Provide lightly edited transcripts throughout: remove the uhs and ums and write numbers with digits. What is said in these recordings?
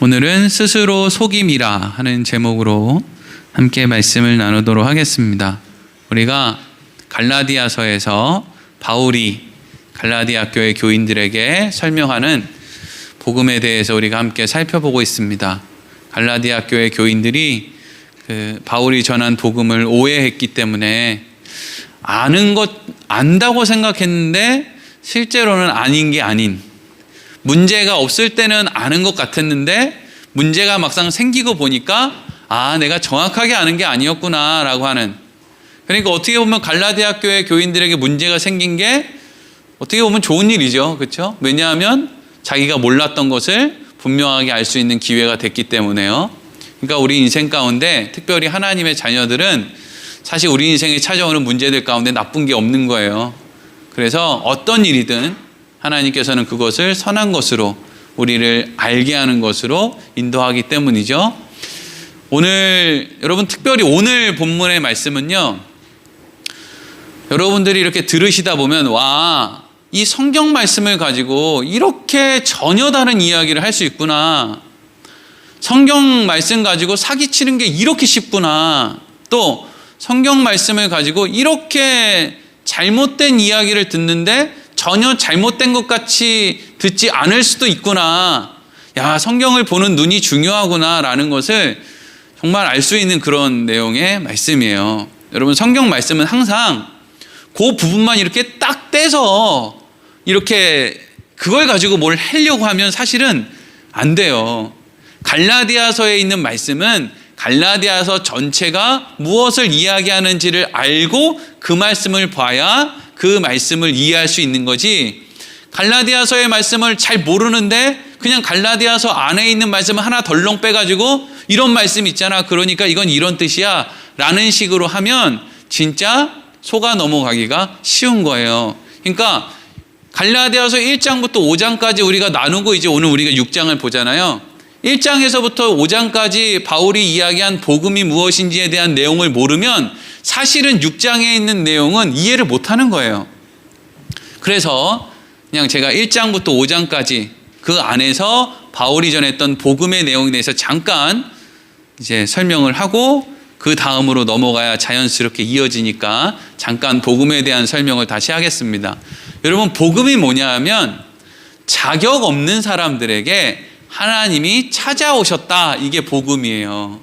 오늘은 스스로 속임이라 하는 제목으로 함께 말씀을 나누도록 하겠습니다. 우리가 갈라디아서에서 바울이 갈라디아 교회 교인들에게 설명하는 복음에 대해서 우리가 함께 살펴보고 있습니다. 갈라디아 교회 교인들이 바울이 전한 복음을 오해했기 때문에 안다고 생각했는데 실제로는 아닌 게 아닌, 문제가 없을 때는 아는 것 같았는데 문제가 막상 생기고 보니까 내가 정확하게 아는 게 아니었구나 라고 하는, 그러니까 어떻게 보면 갈라디아 교회 교인들에게 문제가 생긴 게 어떻게 보면 좋은 일이죠. 그렇죠? 왜냐하면 자기가 몰랐던 것을 분명하게 알 수 있는 기회가 됐기 때문에요. 그러니까 우리 인생 가운데, 특별히 하나님의 자녀들은 사실 우리 인생에 찾아오는 문제들 가운데 나쁜 게 없는 거예요. 그래서 어떤 일이든 하나님께서는 그것을 선한 것으로, 우리를 알게 하는 것으로 인도하기 때문이죠. 여러분 특별히 오늘 본문의 말씀은요, 여러분들이 이렇게 들으시다 보면 이 성경 말씀을 가지고 이렇게 전혀 다른 이야기를 할 수 있구나, 성경 말씀 가지고 사기치는 게 이렇게 쉽구나, 또 성경 말씀을 가지고 이렇게 잘못된 이야기를 듣는데 전혀 잘못된 것 같이 듣지 않을 수도 있구나, 성경을 보는 눈이 중요하구나 라는 것을 정말 알 수 있는 그런 내용의 말씀이에요. 여러분, 성경 말씀은 항상 그 부분만 이렇게 딱 떼서 이렇게 그걸 가지고 뭘 하려고 하면 사실은 안 돼요. 갈라디아서에 있는 말씀은 갈라디아서 전체가 무엇을 이야기하는지를 알고 그 말씀을 봐야 그 말씀을 이해할 수 있는 거지, 갈라디아서의 말씀을 잘 모르는데 그냥 갈라디아서 안에 있는 말씀을 하나 덜렁 빼가지고 이런 말씀 있잖아, 그러니까 이건 이런 뜻이야 라는 식으로 하면 진짜 속아 넘어가기가 쉬운 거예요. 그러니까 갈라디아서 1장부터 5장까지 우리가 나누고 이제 오늘 우리가 6장을 보잖아요. 1장에서부터 5장까지 바울이 이야기한 복음이 무엇인지에 대한 내용을 모르면 사실은 6장에 있는 내용은 이해를 못하는 거예요. 그래서 그냥 제가 1장부터 5장까지 그 안에서 바울이 전했던 복음의 내용에 대해서 잠깐 이제 설명을 하고 그 다음으로 넘어가야 자연스럽게 이어지니까 잠깐 복음에 대한 설명을 다시 하겠습니다. 여러분, 복음이 뭐냐 하면 자격 없는 사람들에게 하나님이 찾아오셨다, 이게 복음이에요.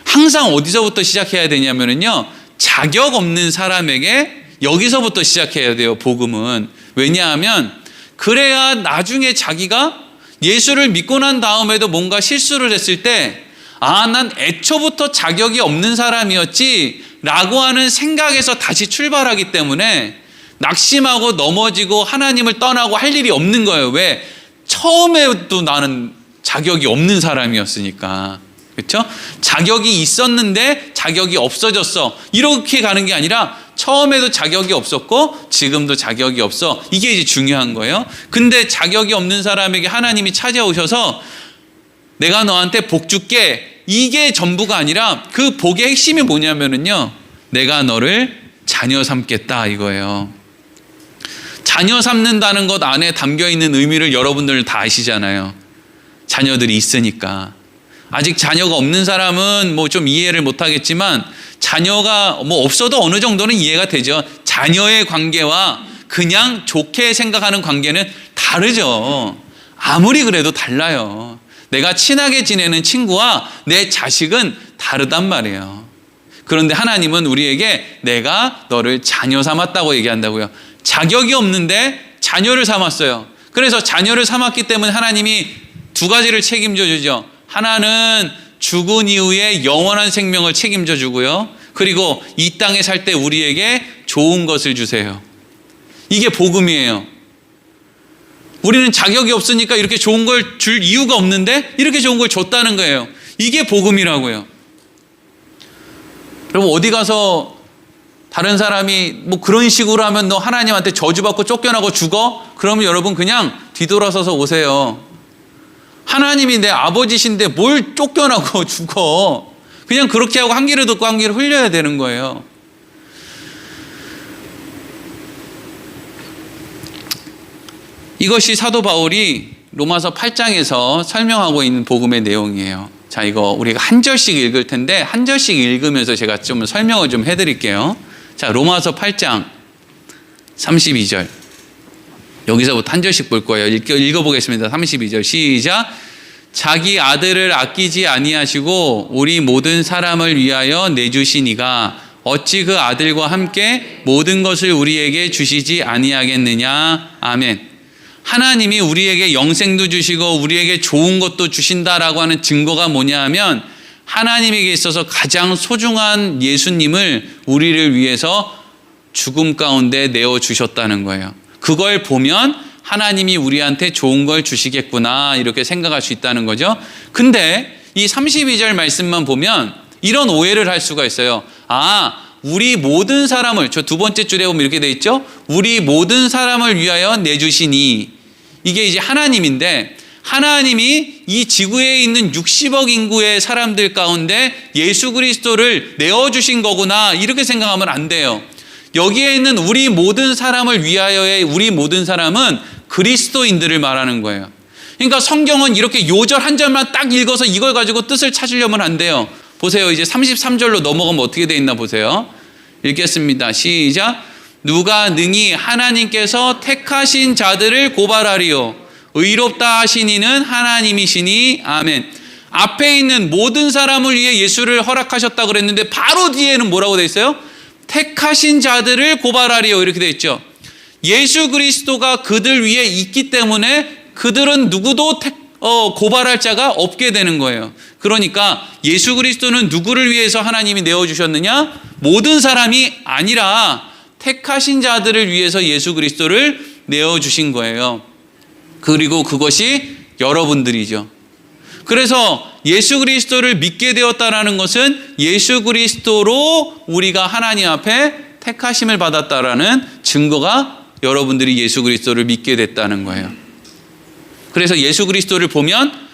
항상 어디서부터 시작해야 되냐면요, 자격 없는 사람에게 여기서부터 시작해야 돼요, 복음은. 왜냐하면 그래야 나중에 자기가 예수를 믿고 난 다음에도 뭔가 실수를 했을 때 난 애초부터 자격이 없는 사람이었지 라고 하는 생각에서 다시 출발하기 때문에 낙심하고 넘어지고 하나님을 떠나고 할 일이 없는 거예요. 왜? 처음에도 나는 자격이 없는 사람이었으니까. 그렇죠? 자격이 있었는데 자격이 없어졌어, 이렇게 가는 게 아니라 처음에도 자격이 없었고 지금도 자격이 없어, 이게 이제 중요한 거예요. 근데 자격이 없는 사람에게 하나님이 찾아오셔서 내가 너한테 복 줄게, 이게 전부가 아니라 그 복의 핵심이 뭐냐면요, 내가 너를 자녀 삼겠다, 이거예요. 자녀 삼는다는 것 안에 담겨있는 의미를 여러분들 다 아시잖아요. 자녀들이 있으니까. 아직 자녀가 없는 사람은 좀 이해를 못하겠지만 자녀가 없어도 어느 정도는 이해가 되죠. 자녀의 관계와 그냥 좋게 생각하는 관계는 다르죠. 아무리 그래도 달라요. 내가 친하게 지내는 친구와 내 자식은 다르단 말이에요. 그런데 하나님은 우리에게 내가 너를 자녀 삼았다고 얘기한다고요. 자격이 없는데 자녀를 삼았어요. 그래서 자녀를 삼았기 때문에 하나님이 두 가지를 책임져 주죠. 하나는 죽은 이후에 영원한 생명을 책임져 주고요. 그리고 이 땅에 살 때 우리에게 좋은 것을 주세요. 이게 복음이에요. 우리는 자격이 없으니까 이렇게 좋은 걸 줄 이유가 없는데 이렇게 좋은 걸 줬다는 거예요. 이게 복음이라고요. 여러분, 어디 가서 다른 사람이 그런 식으로 하면 너 하나님한테 저주받고 쫓겨나고 죽어? 그러면 여러분 그냥 뒤돌아서서 오세요. 하나님이 내 아버지신데 뭘 쫓겨나고 죽어? 그냥 그렇게 하고 한 귀를 듣고 한 귀를 흘려야 되는 거예요. 이것이 사도 바울이 로마서 8장에서 설명하고 있는 복음의 내용이에요. 자, 이거 우리가 한 절씩 읽을 텐데 한 절씩 읽으면서 제가 좀 설명을 좀 해드릴게요. 자, 로마서 8장 32절. 여기서부터 한 절씩 볼 거예요. 읽어보겠습니다. 32절 시작. 자기 아들을 아끼지 아니하시고 우리 모든 사람을 위하여 내주시니가 어찌 그 아들과 함께 모든 것을 우리에게 주시지 아니하겠느냐. 아멘. 하나님이 우리에게 영생도 주시고 우리에게 좋은 것도 주신다라고 하는 증거가 뭐냐 하면 하나님에게 있어서 가장 소중한 예수님을 우리를 위해서 죽음 가운데 내어주셨다는 거예요. 그걸 보면 하나님이 우리한테 좋은 걸 주시겠구나 이렇게 생각할 수 있다는 거죠. 근데 이 32절 말씀만 보면 이런 오해를 할 수가 있어요. 우리 모든 사람을, 저 두 번째 줄에 보면 이렇게 돼 있죠. 우리 모든 사람을 위하여 내주시니, 이게 이제 하나님인데 하나님이 이 지구에 있는 60억 인구의 사람들 가운데 예수 그리스도를 내어주신 거구나 이렇게 생각하면 안 돼요. 여기에 있는 우리 모든 사람을 위하여의 우리 모든 사람은 그리스도인들을 말하는 거예요. 그러니까 성경은 이렇게 요절 한 절만 딱 읽어서 이걸 가지고 뜻을 찾으려면 안 돼요. 보세요. 이제 33절로 넘어가면 어떻게 돼 있나 보세요. 읽겠습니다. 시작. 누가 능히 하나님께서 택하신 자들을 고발하리요. 의롭다 하신 이는 하나님이시니. 아멘. 앞에 있는 모든 사람을 위해 예수를 허락하셨다 그랬는데 바로 뒤에는 뭐라고 돼 있어요? 택하신 자들을 고발하리요 이렇게 돼 있죠. 예수 그리스도가 그들 위에 있기 때문에 그들은 누구도 고발할 자가 없게 되는 거예요. 그러니까 예수 그리스도는 누구를 위해서 하나님이 내어주셨느냐? 모든 사람이 아니라 택하신 자들을 위해서 예수 그리스도를 내어주신 거예요. 그리고 그것이 여러분들이죠. 그래서 예수 그리스도를 믿게 되었다라는 것은 예수 그리스도로 우리가 하나님 앞에 택하심을 받았다라는 증거가 여러분들이 예수 그리스도를 믿게 됐다는 거예요. 그래서 예수 그리스도를 보면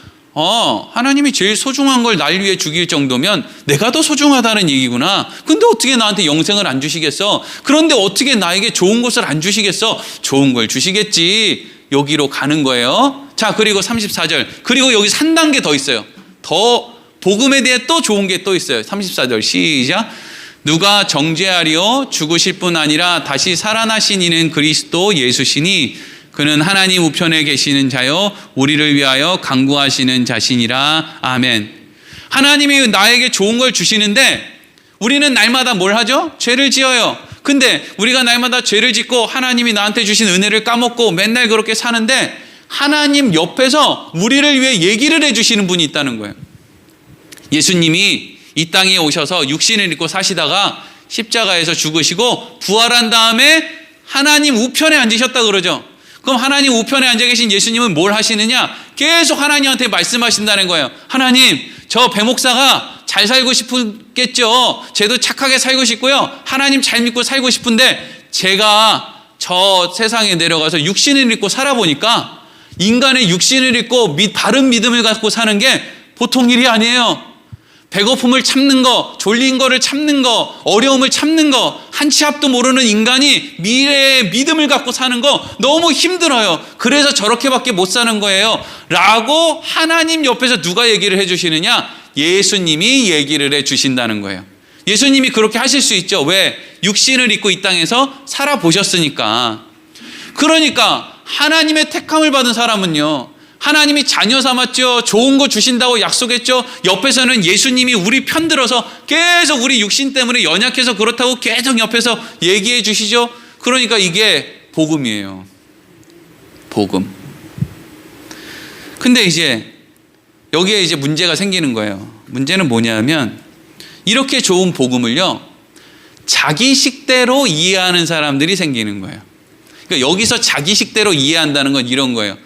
하나님이 제일 소중한 걸 날 위해 죽일 정도면 내가 더 소중하다는 얘기구나. 근데 어떻게 나한테 영생을 안 주시겠어? 그런데 어떻게 나에게 좋은 것을 안 주시겠어? 좋은 걸 주시겠지. 여기로 가는 거예요. 자, 그리고 34절. 그리고 여기 한 단계 더 있어요. 더 복음에 대해 또 좋은 게 또 있어요. 34절 시작. 누가 정죄하리요 죽으실 뿐 아니라 다시 살아나신 이는 그리스도 예수시니 그는 하나님 우편에 계시는 자요 우리를 위하여 간구하시는 자신이라. 아멘. 하나님이 나에게 좋은 걸 주시는데 우리는 날마다 뭘 하죠? 죄를 지어요. 근데 우리가 날마다 죄를 짓고 하나님이 나한테 주신 은혜를 까먹고 맨날 그렇게 사는데 하나님 옆에서 우리를 위해 얘기를 해주시는 분이 있다는 거예요. 예수님이 이 땅에 오셔서 육신을 입고 사시다가 십자가에서 죽으시고 부활한 다음에 하나님 우편에 앉으셨다 그러죠. 그럼 하나님 우편에 앉아 계신 예수님은 뭘 하시느냐? 계속 하나님한테 말씀하신다는 거예요. 하나님, 저 배 목사가 잘 살고 싶겠죠. 쟤도 착하게 살고 싶고요. 하나님 잘 믿고 살고 싶은데 제가 저 세상에 내려가서 육신을 입고 살아보니까 인간의 육신을 입고 바른 믿음을 갖고 사는 게 보통 일이 아니에요. 배고픔을 참는 거, 졸린 거를 참는 거, 어려움을 참는 거, 한 치 앞도 모르는 인간이 미래의 믿음을 갖고 사는 거 너무 힘들어요. 그래서 저렇게밖에 못 사는 거예요. 라고 하나님 옆에서 누가 얘기를 해주시느냐? 예수님이 얘기를 해주신다는 거예요. 예수님이 그렇게 하실 수 있죠. 왜? 육신을 입고 이 땅에서 살아보셨으니까. 그러니까 하나님의 택함을 받은 사람은요, 하나님이 자녀 삼았죠. 좋은 거 주신다고 약속했죠. 옆에서는 예수님이 우리 편들어서 계속 우리 육신 때문에 연약해서 그렇다고 계속 옆에서 얘기해 주시죠. 그러니까 이게 복음이에요. 복음. 근데 이제 여기에 이제 문제가 생기는 거예요. 문제는 뭐냐면 이렇게 좋은 복음을요, 자기 식대로 이해하는 사람들이 생기는 거예요. 그러니까 여기서 자기 식대로 이해한다는 건 이런 거예요.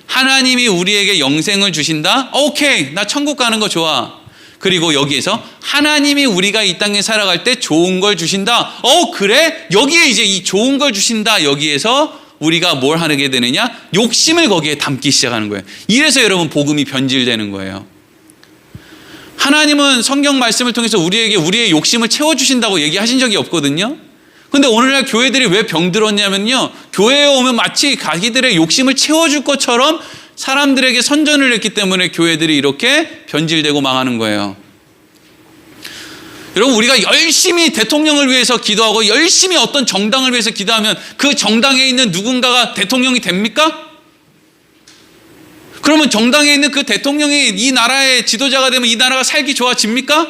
하나님이 우리에게 영생을 주신다? 오케이, 나 천국 가는 거 좋아. 그리고 여기에서 하나님이 우리가 이 땅에 살아갈 때 좋은 걸 주신다? 그래? 여기에 이제 이 좋은 걸 주신다. 여기에서 우리가 뭘 하게 되느냐? 욕심을 거기에 담기 시작하는 거예요. 이래서 여러분 복음이 변질되는 거예요. 하나님은 성경 말씀을 통해서 우리에게 우리의 욕심을 채워주신다고 얘기하신 적이 없거든요. 근데 오늘날 교회들이 왜 병들었냐면요, 교회에 오면 마치 자기들의 욕심을 채워줄 것처럼 사람들에게 선전을 했기 때문에 교회들이 이렇게 변질되고 망하는 거예요. 여러분, 우리가 열심히 대통령을 위해서 기도하고 열심히 어떤 정당을 위해서 기도하면 그 정당에 있는 누군가가 대통령이 됩니까? 그러면 정당에 있는 그 대통령이 이 나라의 지도자가 되면 이 나라가 살기 좋아집니까?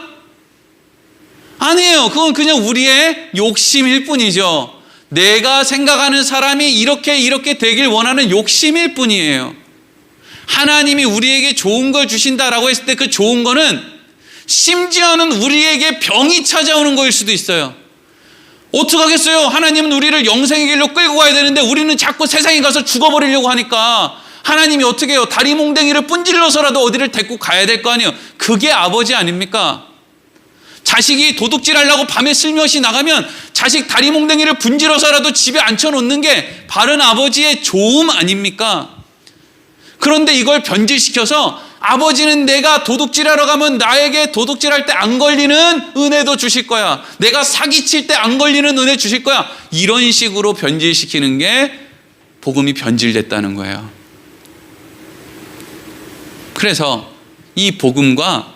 아니에요. 그건 그냥 우리의 욕심일 뿐이죠. 내가 생각하는 사람이 이렇게 되길 원하는 욕심일 뿐이에요. 하나님이 우리에게 좋은 걸 주신다라고 했을 때 그 좋은 거는 심지어는 우리에게 병이 찾아오는 거일 수도 있어요. 어떡하겠어요? 하나님은 우리를 영생의 길로 끌고 가야 되는데 우리는 자꾸 세상에 가서 죽어버리려고 하니까 하나님이 어떻게 해요? 다리 몽댕이를 분질러서라도 어디를 데리고 가야 될 거 아니에요. 그게 아버지 아닙니까? 자식이 도둑질하려고 밤에 슬며시 나가면 자식 다리 몽댕이를 분질러서라도 집에 앉혀놓는 게 바른 아버지의 조음 아닙니까? 그런데 이걸 변질시켜서 아버지는 내가 도둑질하러 가면 나에게 도둑질할 때 안 걸리는 은혜도 주실 거야. 내가 사기칠 때 안 걸리는 은혜 주실 거야. 이런 식으로 변질시키는 게 복음이 변질됐다는 거예요. 그래서 이 복음과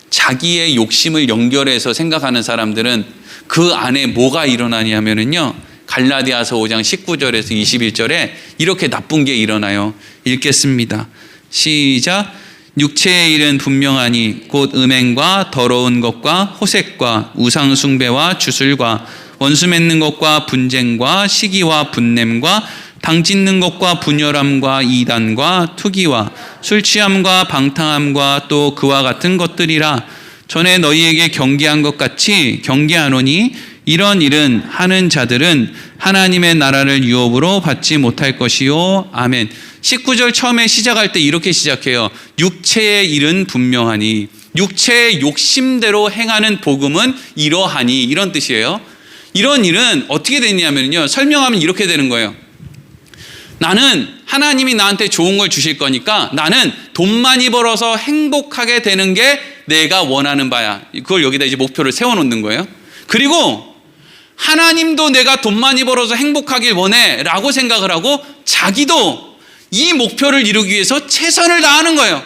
자기의 욕심을 연결해서 생각하는 사람들은 그 안에 뭐가 일어나냐면요. 갈라디아서 5장 19절에서 21절에 이렇게 나쁜 게 일어나요. 읽겠습니다. 시작. 육체의 일은 분명하니 곧 음행과 더러운 것과 호색과 우상 숭배와 주술과 원수 맺는 것과 분쟁과 시기와 분냄과 당 찢는 것과 분열함과 이단과 투기와 술 취함과 방탕함과 또 그와 같은 것들이라. 전에 너희에게 경계한 것 같이 경계하노니 이런 일은 하는 자들은 하나님의 나라를 유업으로 받지 못할 것이요. 아멘. 19절 처음에 시작할 때 이렇게 시작해요. 육체의 일은 분명하니. 육체의 욕심대로 행하는 복음은 이러하니, 이런 뜻이에요. 이런 일은 어떻게 되냐면요, 설명하면 이렇게 되는 거예요. 나는 하나님이 나한테 좋은 걸 주실 거니까 나는 돈 많이 벌어서 행복하게 되는 게 내가 원하는 바야. 그걸 여기다 이제 목표를 세워놓는 거예요. 그리고 하나님도 내가 돈 많이 벌어서 행복하길 원해 라고 생각을 하고 자기도 이 목표를 이루기 위해서 최선을 다하는 거예요.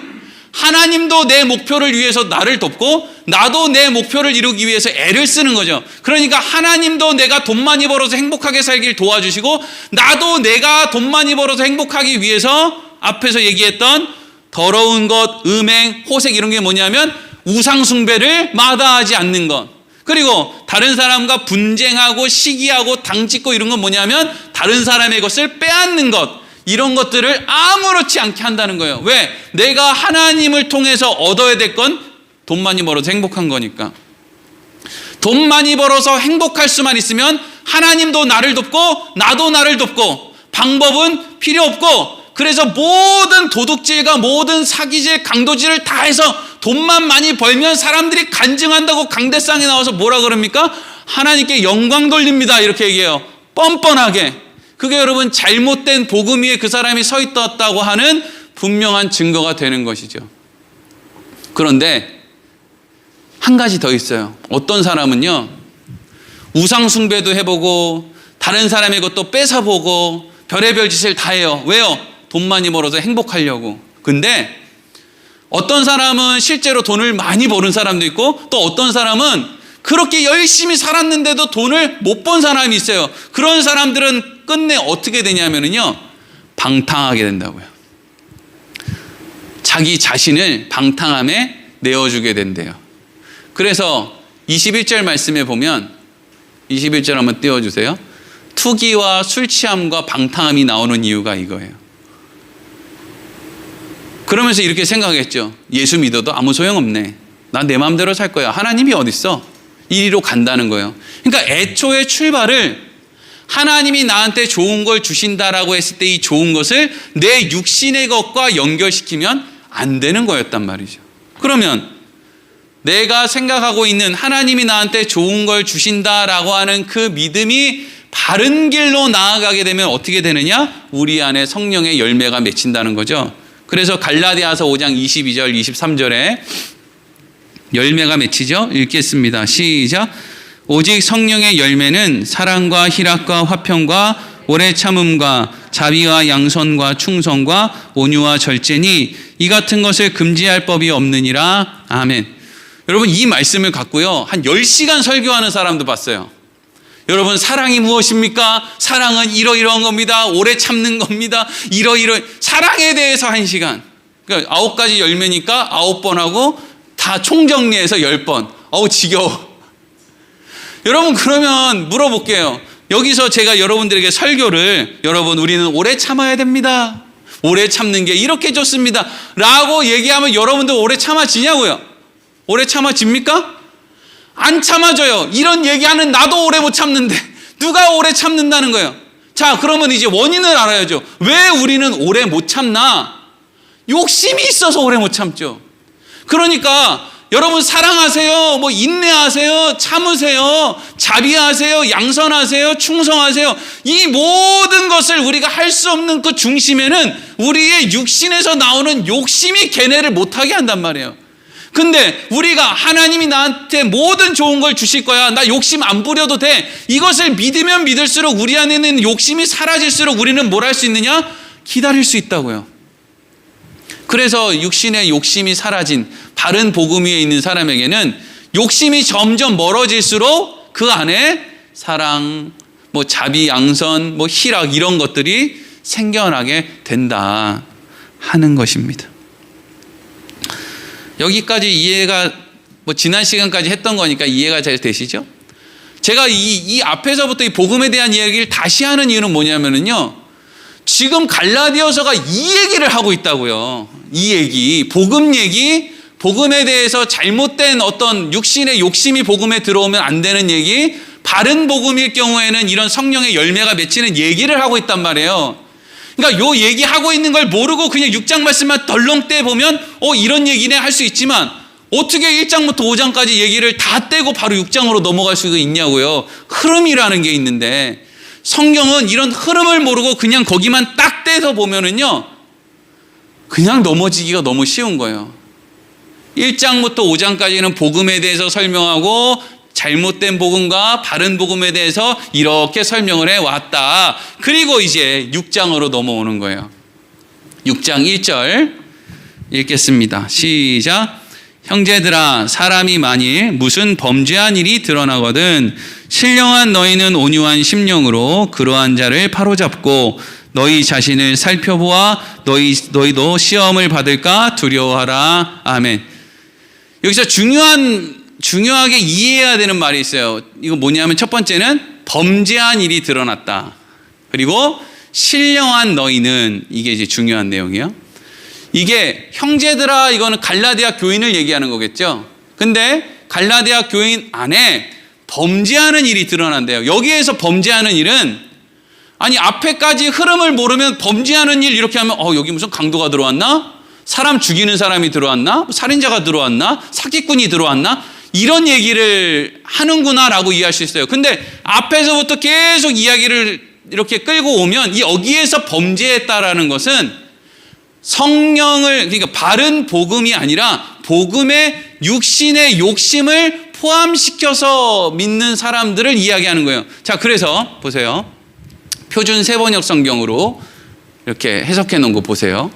하나님도 내 목표를 위해서 나를 돕고 나도 내 목표를 이루기 위해서 애를 쓰는 거죠. 그러니까 하나님도 내가 돈 많이 벌어서 행복하게 살길 도와주시고 나도 내가 돈 많이 벌어서 행복하기 위해서 앞에서 얘기했던 더러운 것, 음행, 호색 이런 게 뭐냐면 우상 숭배를 마다하지 않는 것. 그리고 다른 사람과 분쟁하고 시기하고 당짓고 이런 건 뭐냐면 다른 사람의 것을 빼앗는 것. 이런 것들을 아무렇지 않게 한다는 거예요. 왜? 내가 하나님을 통해서 얻어야 될 건 돈 많이 벌어서 행복한 거니까. 돈 많이 벌어서 행복할 수만 있으면 하나님도 나를 돕고 나도 나를 돕고 방법은 필요 없고, 그래서 모든 도둑질과 모든 사기질, 강도질을 다 해서 돈만 많이 벌면 사람들이 간증한다고 강대상에 나와서 뭐라 그럽니까? 하나님께 영광 돌립니다. 이렇게 얘기해요. 뻔뻔하게. 그게 여러분 잘못된 복음 위에 그 사람이 서 있었다고 하는 분명한 증거가 되는 것이죠. 그런데 한 가지 더 있어요. 어떤 사람은요, 우상 숭배도 해보고 다른 사람의 것도 뺏어보고 별의별 짓을 다 해요. 왜요? 돈 많이 벌어서 행복하려고. 근데 어떤 사람은 실제로 돈을 많이 버는 사람도 있고 또 어떤 사람은 그렇게 열심히 살았는데도 돈을 못 번 사람이 있어요. 그런 사람들은 끝내 어떻게 되냐면요, 방탕하게 된다고요. 자기 자신을 방탕함에 내어주게 된대요. 그래서 21절 말씀에 보면 21절 한번 띄워주세요. 투기와 술 취함과 방탕함이 나오는 이유가 이거예요. 그러면서 이렇게 생각했죠. 예수 믿어도 아무 소용없네. 난 내 마음대로 살 거야. 하나님이 어딨어? 이리로 간다는 거예요. 그러니까 애초에 출발을 하나님이 나한테 좋은 걸 주신다라고 했을 때 이 좋은 것을 내 육신의 것과 연결시키면 안 되는 거였단 말이죠. 그러면 내가 생각하고 있는 하나님이 나한테 좋은 걸 주신다라고 하는 그 믿음이 바른 길로 나아가게 되면 어떻게 되느냐? 우리 안에 성령의 열매가 맺힌다는 거죠. 그래서 갈라디아서 5장 22절 23절에 열매가 맺히죠. 읽겠습니다. 시작. 오직 성령의 열매는 사랑과 희락과 화평과 오래 참음과 자비와 양선과 충성과 온유와 절제니 이 같은 것을 금지할 법이 없느니라. 아멘. 여러분, 이 말씀을 갖고요, 한 10시간 설교하는 사람도 봤어요. 여러분, 사랑이 무엇입니까? 사랑은 이러이러한 겁니다. 오래 참는 겁니다. 사랑에 대해서 1시간. 그러니까 9가지 열매니까 9번 하고 다 총정리해서 10번. 어우, 지겨워. 여러분, 그러면 물어볼게요. 여기서 제가 여러분들에게 설교를, 여러분, 우리는 오래 참아야 됩니다. 오래 참는 게 이렇게 좋습니다. 라고 얘기하면 여러분들 오래 참아지냐고요? 오래 참아집니까? 안 참아져요. 이런 얘기하는 나도 오래 못 참는데 누가 오래 참는다는 거예요. 자, 그러면 이제 원인을 알아야죠. 왜 우리는 오래 못 참나? 욕심이 있어서 오래 못 참죠. 그러니까 여러분, 사랑하세요, 인내하세요, 참으세요, 자비하세요, 양선하세요, 충성하세요. 이 모든 것을 우리가 할 수 없는 그 중심에는 우리의 육신에서 나오는 욕심이 걔네를 못하게 한단 말이에요. 근데 우리가 하나님이 나한테 모든 좋은 걸 주실 거야, 나 욕심 안 부려도 돼, 이것을 믿으면 믿을수록 우리 안에는 욕심이 사라질수록 우리는 뭘 할 수 있느냐? 기다릴 수 있다고요. 그래서 육신의 욕심이 사라진 바른 복음 위에 있는 사람에게는 욕심이 점점 멀어질수록 그 안에 사랑, 자비, 양선, 희락, 이런 것들이 생겨나게 된다 하는 것입니다. 여기까지 이해가, 지난 시간까지 했던 거니까 이해가 잘 되시죠? 제가 이 앞에서부터 이 복음에 대한 이야기를 다시 하는 이유는 뭐냐면요, 지금 갈라디아서가 이 얘기를 하고 있다고요. 이 얘기, 복음 얘기, 복음에 대해서 잘못된 어떤 육신의 욕심이 복음에 들어오면 안 되는 얘기, 바른 복음일 경우에는 이런 성령의 열매가 맺히는 얘기를 하고 있단 말이에요. 그러니까 요 얘기하고 있는 걸 모르고 그냥 6장 말씀만 덜렁 떼보면 이런 얘기네 할 수 있지만, 어떻게 1장부터 5장까지 얘기를 다 떼고 바로 6장으로 넘어갈 수가 있냐고요. 흐름이라는 게 있는데, 성경은 이런 흐름을 모르고 그냥 거기만 딱 떼서 보면은요, 그냥 넘어지기가 너무 쉬운 거예요. 1장부터 5장까지는 복음에 대해서 설명하고 잘못된 복음과 바른 복음에 대해서 이렇게 설명을 해왔다. 그리고 이제 6장으로 넘어오는 거예요. 6장 1절 읽겠습니다. 시작. 형제들아, 사람이 만일 무슨 범죄한 일이 드러나거든 신령한 너희는 온유한 심령으로 그러한 자를 바로잡고 너희 자신을 살펴보아 너희도 시험을 받을까 두려워하라. 아멘. 여기서 중요하게 이해해야 되는 말이 있어요. 이거 뭐냐면, 첫 번째는 범죄한 일이 드러났다. 그리고 신령한 너희는, 이게 이제 중요한 내용이에요. 이게 형제들아, 이거는 갈라디아 교인을 얘기하는 거겠죠. 근데 갈라디아 교인 안에 범죄하는 일이 드러난대요. 여기에서 범죄하는 일은, 아니 앞에까지 흐름을 모르면 범죄하는 일 이렇게 하면 여기 무슨 강도가 들어왔나? 사람 죽이는 사람이 들어왔나? 살인자가 들어왔나? 사기꾼이 들어왔나? 이런 얘기를 하는구나 라고 이해할 수 있어요. 근데 앞에서부터 계속 이야기를 이렇게 끌고 오면 여기에서 범죄했다라는 것은 성령을, 그러니까 바른 복음이 아니라 복음의 육신의 욕심을 포함시켜서 믿는 사람들을 이야기하는 거예요. 자, 그래서 보세요. 표준 세번역 성경으로 이렇게 해석해 놓은 거 보세요.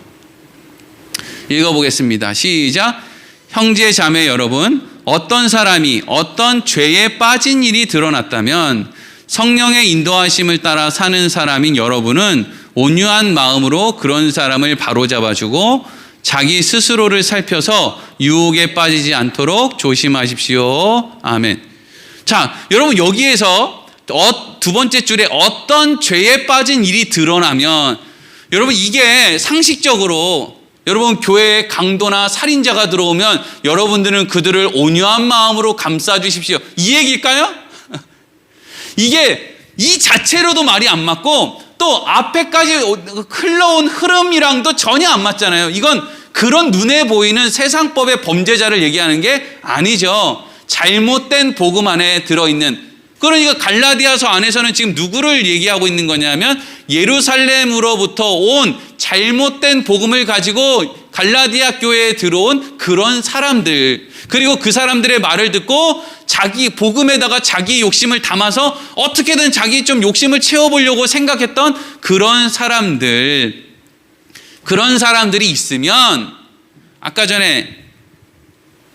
읽어보겠습니다. 시작. 형제 자매 여러분, 어떤 사람이 어떤 죄에 빠진 일이 드러났다면 성령의 인도하심을 따라 사는 사람인 여러분은 온유한 마음으로 그런 사람을 바로잡아주고 자기 스스로를 살펴서 유혹에 빠지지 않도록 조심하십시오. 아멘. 자, 여러분, 여기에서 두 번째 줄에 어떤 죄에 빠진 일이 드러나면, 여러분, 이게 상식적으로 여러분 교회에 강도나 살인자가 들어오면 여러분들은 그들을 온유한 마음으로 감싸주십시오, 이 얘기일까요? 이게 이 자체로도 말이 안 맞고 또 앞에까지 흘러온 흐름이랑도 전혀 안 맞잖아요. 이건 그런 눈에 보이는 세상법의 범죄자를 얘기하는 게 아니죠. 잘못된 복음 안에 들어있는, 그러니까 갈라디아서 안에서는 지금 누구를 얘기하고 있는 거냐면 예루살렘으로부터 온 잘못된 복음을 가지고 갈라디아 교회에 들어온 그런 사람들, 그리고 그 사람들의 말을 듣고 자기 복음에다가 자기 욕심을 담아서 어떻게든 자기 좀 욕심을 채워보려고 생각했던 그런 사람들, 그런 사람들이 있으면, 아까 전에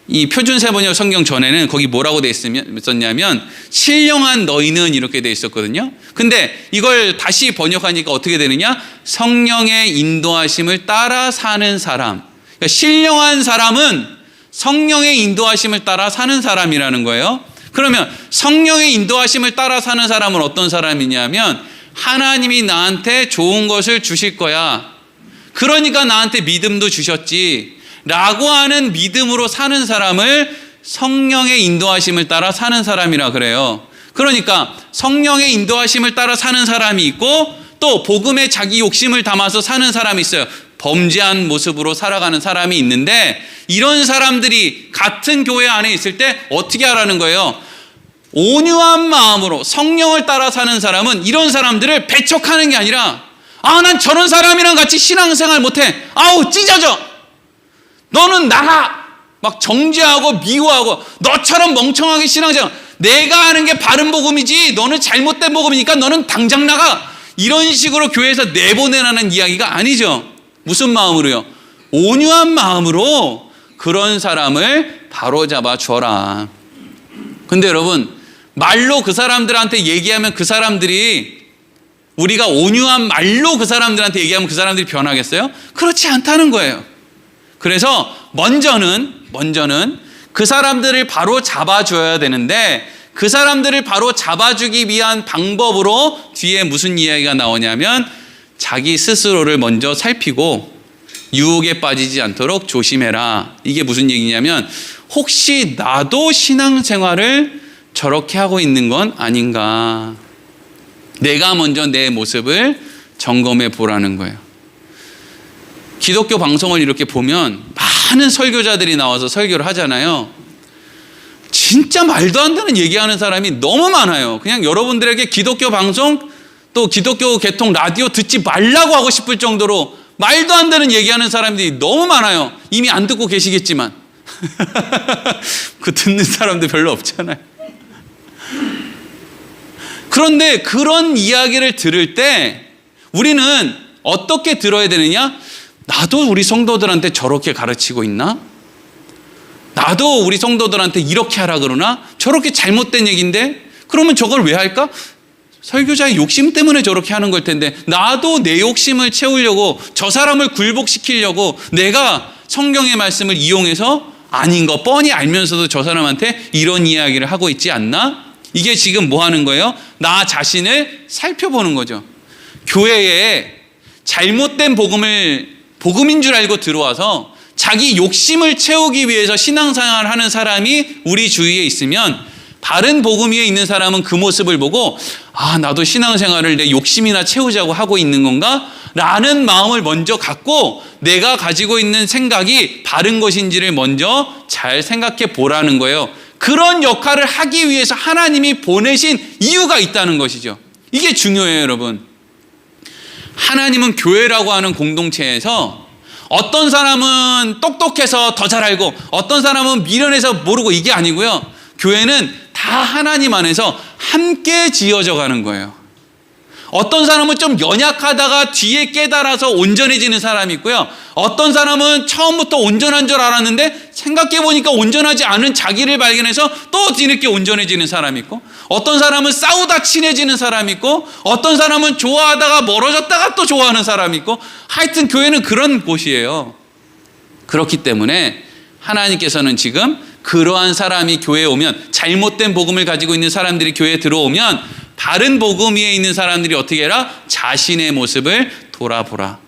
이 표준 세번역 성경 전에는 거기 뭐라고 돼 있었냐면 신령한 너희는 이렇게 돼 있었거든요. 근데 이걸 다시 번역하니까 어떻게 되느냐? 성령의 인도하심을 따라 사는 사람. 그러니까 신령한 사람은 성령의 인도하심을 따라 사는 사람이라는 거예요. 그러면 성령의 인도하심을 따라 사는 사람은 어떤 사람이냐면 하나님이 나한테 좋은 것을 주실 거야. 그러니까 나한테 믿음도 주셨지. 라고 하는 믿음으로 사는 사람을 성령의 인도하심을 따라 사는 사람이라 그래요. 그러니까 성령의 인도하심을 따라 사는 사람이 있고 또 복음에 자기 욕심을 담아서 사는 사람이 있어요. 범죄한 모습으로 살아가는 사람이 있는데 이런 사람들이 같은 교회 안에 있을 때 어떻게 하라는 거예요? 온유한 마음으로 성령을 따라 사는 사람은 이런 사람들을 배척하는 게 아니라 난 저런 사람이랑 같이 신앙생활 못해. 아우 찢어져. 너는 나가. 막 정죄하고 미워하고 너처럼 멍청하게 신앙생활. 내가 하는 게 바른 복음이지 너는 잘못된 복음이니까 너는 당장 나가. 이런 식으로 교회에서 내보내라는 이야기가 아니죠. 무슨 마음으로요? 온유한 마음으로 그런 사람을 바로잡아 줘라. 근데 여러분 말로 그 사람들한테 얘기하면 그 사람들이 우리가 온유한 말로 그 사람들한테 얘기하면 그 사람들이 변하겠어요? 그렇지 않다는 거예요. 그래서 먼저는 그 사람들을 바로 잡아줘야 되는데 그 사람들을 바로 잡아주기 위한 방법으로 뒤에 무슨 이야기가 나오냐면 자기 스스로를 먼저 살피고 유혹에 빠지지 않도록 조심해라. 이게 무슨 얘기냐면 혹시 나도 신앙생활을 저렇게 하고 있는 건 아닌가. 내가 먼저 내 모습을 점검해 보라는 거예요. 기독교 방송을 이렇게 보면 많은 설교자들이 나와서 설교를 하잖아요. 진짜 말도 안 되는 얘기하는 사람이 너무 많아요. 그냥 여러분들에게 기독교 방송 또 기독교 개통 라디오 듣지 말라고 하고 싶을 정도로 말도 안 되는 얘기하는 사람들이 너무 많아요. 이미 안 듣고 계시겠지만 그 듣는 사람들 별로 없잖아요. 그런데 그런 이야기를 들을 때 우리는 어떻게 들어야 되느냐? 나도 우리 성도들한테 저렇게 가르치고 있나? 나도 우리 성도들한테 이렇게 하라 그러나? 저렇게 잘못된 얘기인데? 그러면 저걸 왜 할까? 설교자의 욕심 때문에 저렇게 하는 걸 텐데 나도 내 욕심을 채우려고 저 사람을 굴복시키려고 내가 성경의 말씀을 이용해서 아닌 거 뻔히 알면서도 저 사람한테 이런 이야기를 하고 있지 않나? 이게 지금 뭐 하는 거예요? 나 자신을 살펴보는 거죠. 교회에 잘못된 복음인 줄 알고 들어와서 자기 욕심을 채우기 위해서 신앙생활을 하는 사람이 우리 주위에 있으면 바른 복음 위에 있는 사람은 그 모습을 보고 나도 신앙생활을 내 욕심이나 채우자고 하고 있는 건가? 라는 마음을 먼저 갖고 내가 가지고 있는 생각이 바른 것인지를 먼저 잘 생각해 보라는 거예요. 그런 역할을 하기 위해서 하나님이 보내신 이유가 있다는 것이죠. 이게 중요해요, 여러분. 하나님은 교회라고 하는 공동체에서 어떤 사람은 똑똑해서 더 잘 알고 어떤 사람은 미련해서 모르고 이게 아니고요. 교회는 다 하나님 안에서 함께 지어져 가는 거예요. 어떤 사람은 좀 연약하다가 뒤에 깨달아서 온전해지는 사람이 있고요. 어떤 사람은 처음부터 온전한 줄 알았는데 생각해보니까 온전하지 않은 자기를 발견해서 또 뒤늦게 온전해지는 사람이 있고 어떤 사람은 싸우다 친해지는 사람이 있고 어떤 사람은 좋아하다가 멀어졌다가 또 좋아하는 사람이 있고 하여튼 교회는 그런 곳이에요. 그렇기 때문에 하나님께서는 지금 그러한 사람이 교회에 오면 잘못된 복음을 가지고 있는 사람들이 교회에 들어오면 바른 복음 위에 있는 사람들이 어떻게 해라? 자신의 모습을 돌아보라.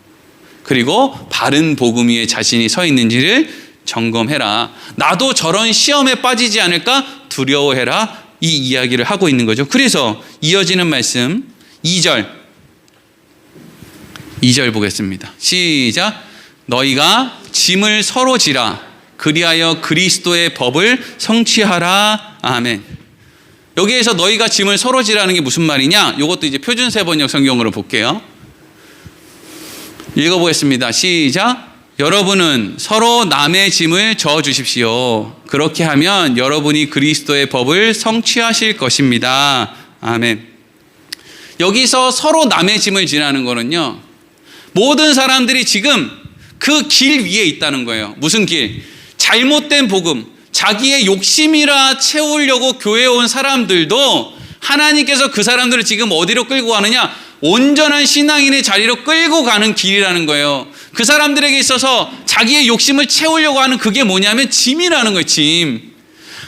그리고 바른 복음 위에 자신이 서 있는지를 점검해라. 나도 저런 시험에 빠지지 않을까 두려워해라. 이 이야기를 하고 있는 거죠. 그래서 이어지는 말씀 2절 보겠습니다. 시작. 너희가 짐을 서로 지라. 그리하여 그리스도의 법을 성취하라. 아멘. 여기에서 너희가 짐을 서로 지라는 게 무슨 말이냐? 이것도 이제 표준 세번역 성경으로 볼게요. 읽어보겠습니다. 시작. 여러분은 서로 남의 짐을 져 주십시오. 그렇게 하면 여러분이 그리스도의 법을 성취하실 것입니다. 아멘. 여기서 서로 남의 짐을 지라는 거는요, 모든 사람들이 지금 그 길 위에 있다는 거예요. 무슨 길? 잘못된 복음, 자기의 욕심이라 채우려고 교회에 온 사람들도 하나님께서 그 사람들을 지금 어디로 끌고 가느냐? 온전한 신앙인의 자리로 끌고 가는 길이라는 거예요. 그 사람들에게 있어서 자기의 욕심을 채우려고 하는 그게 뭐냐면 짐이라는 거예요. 짐.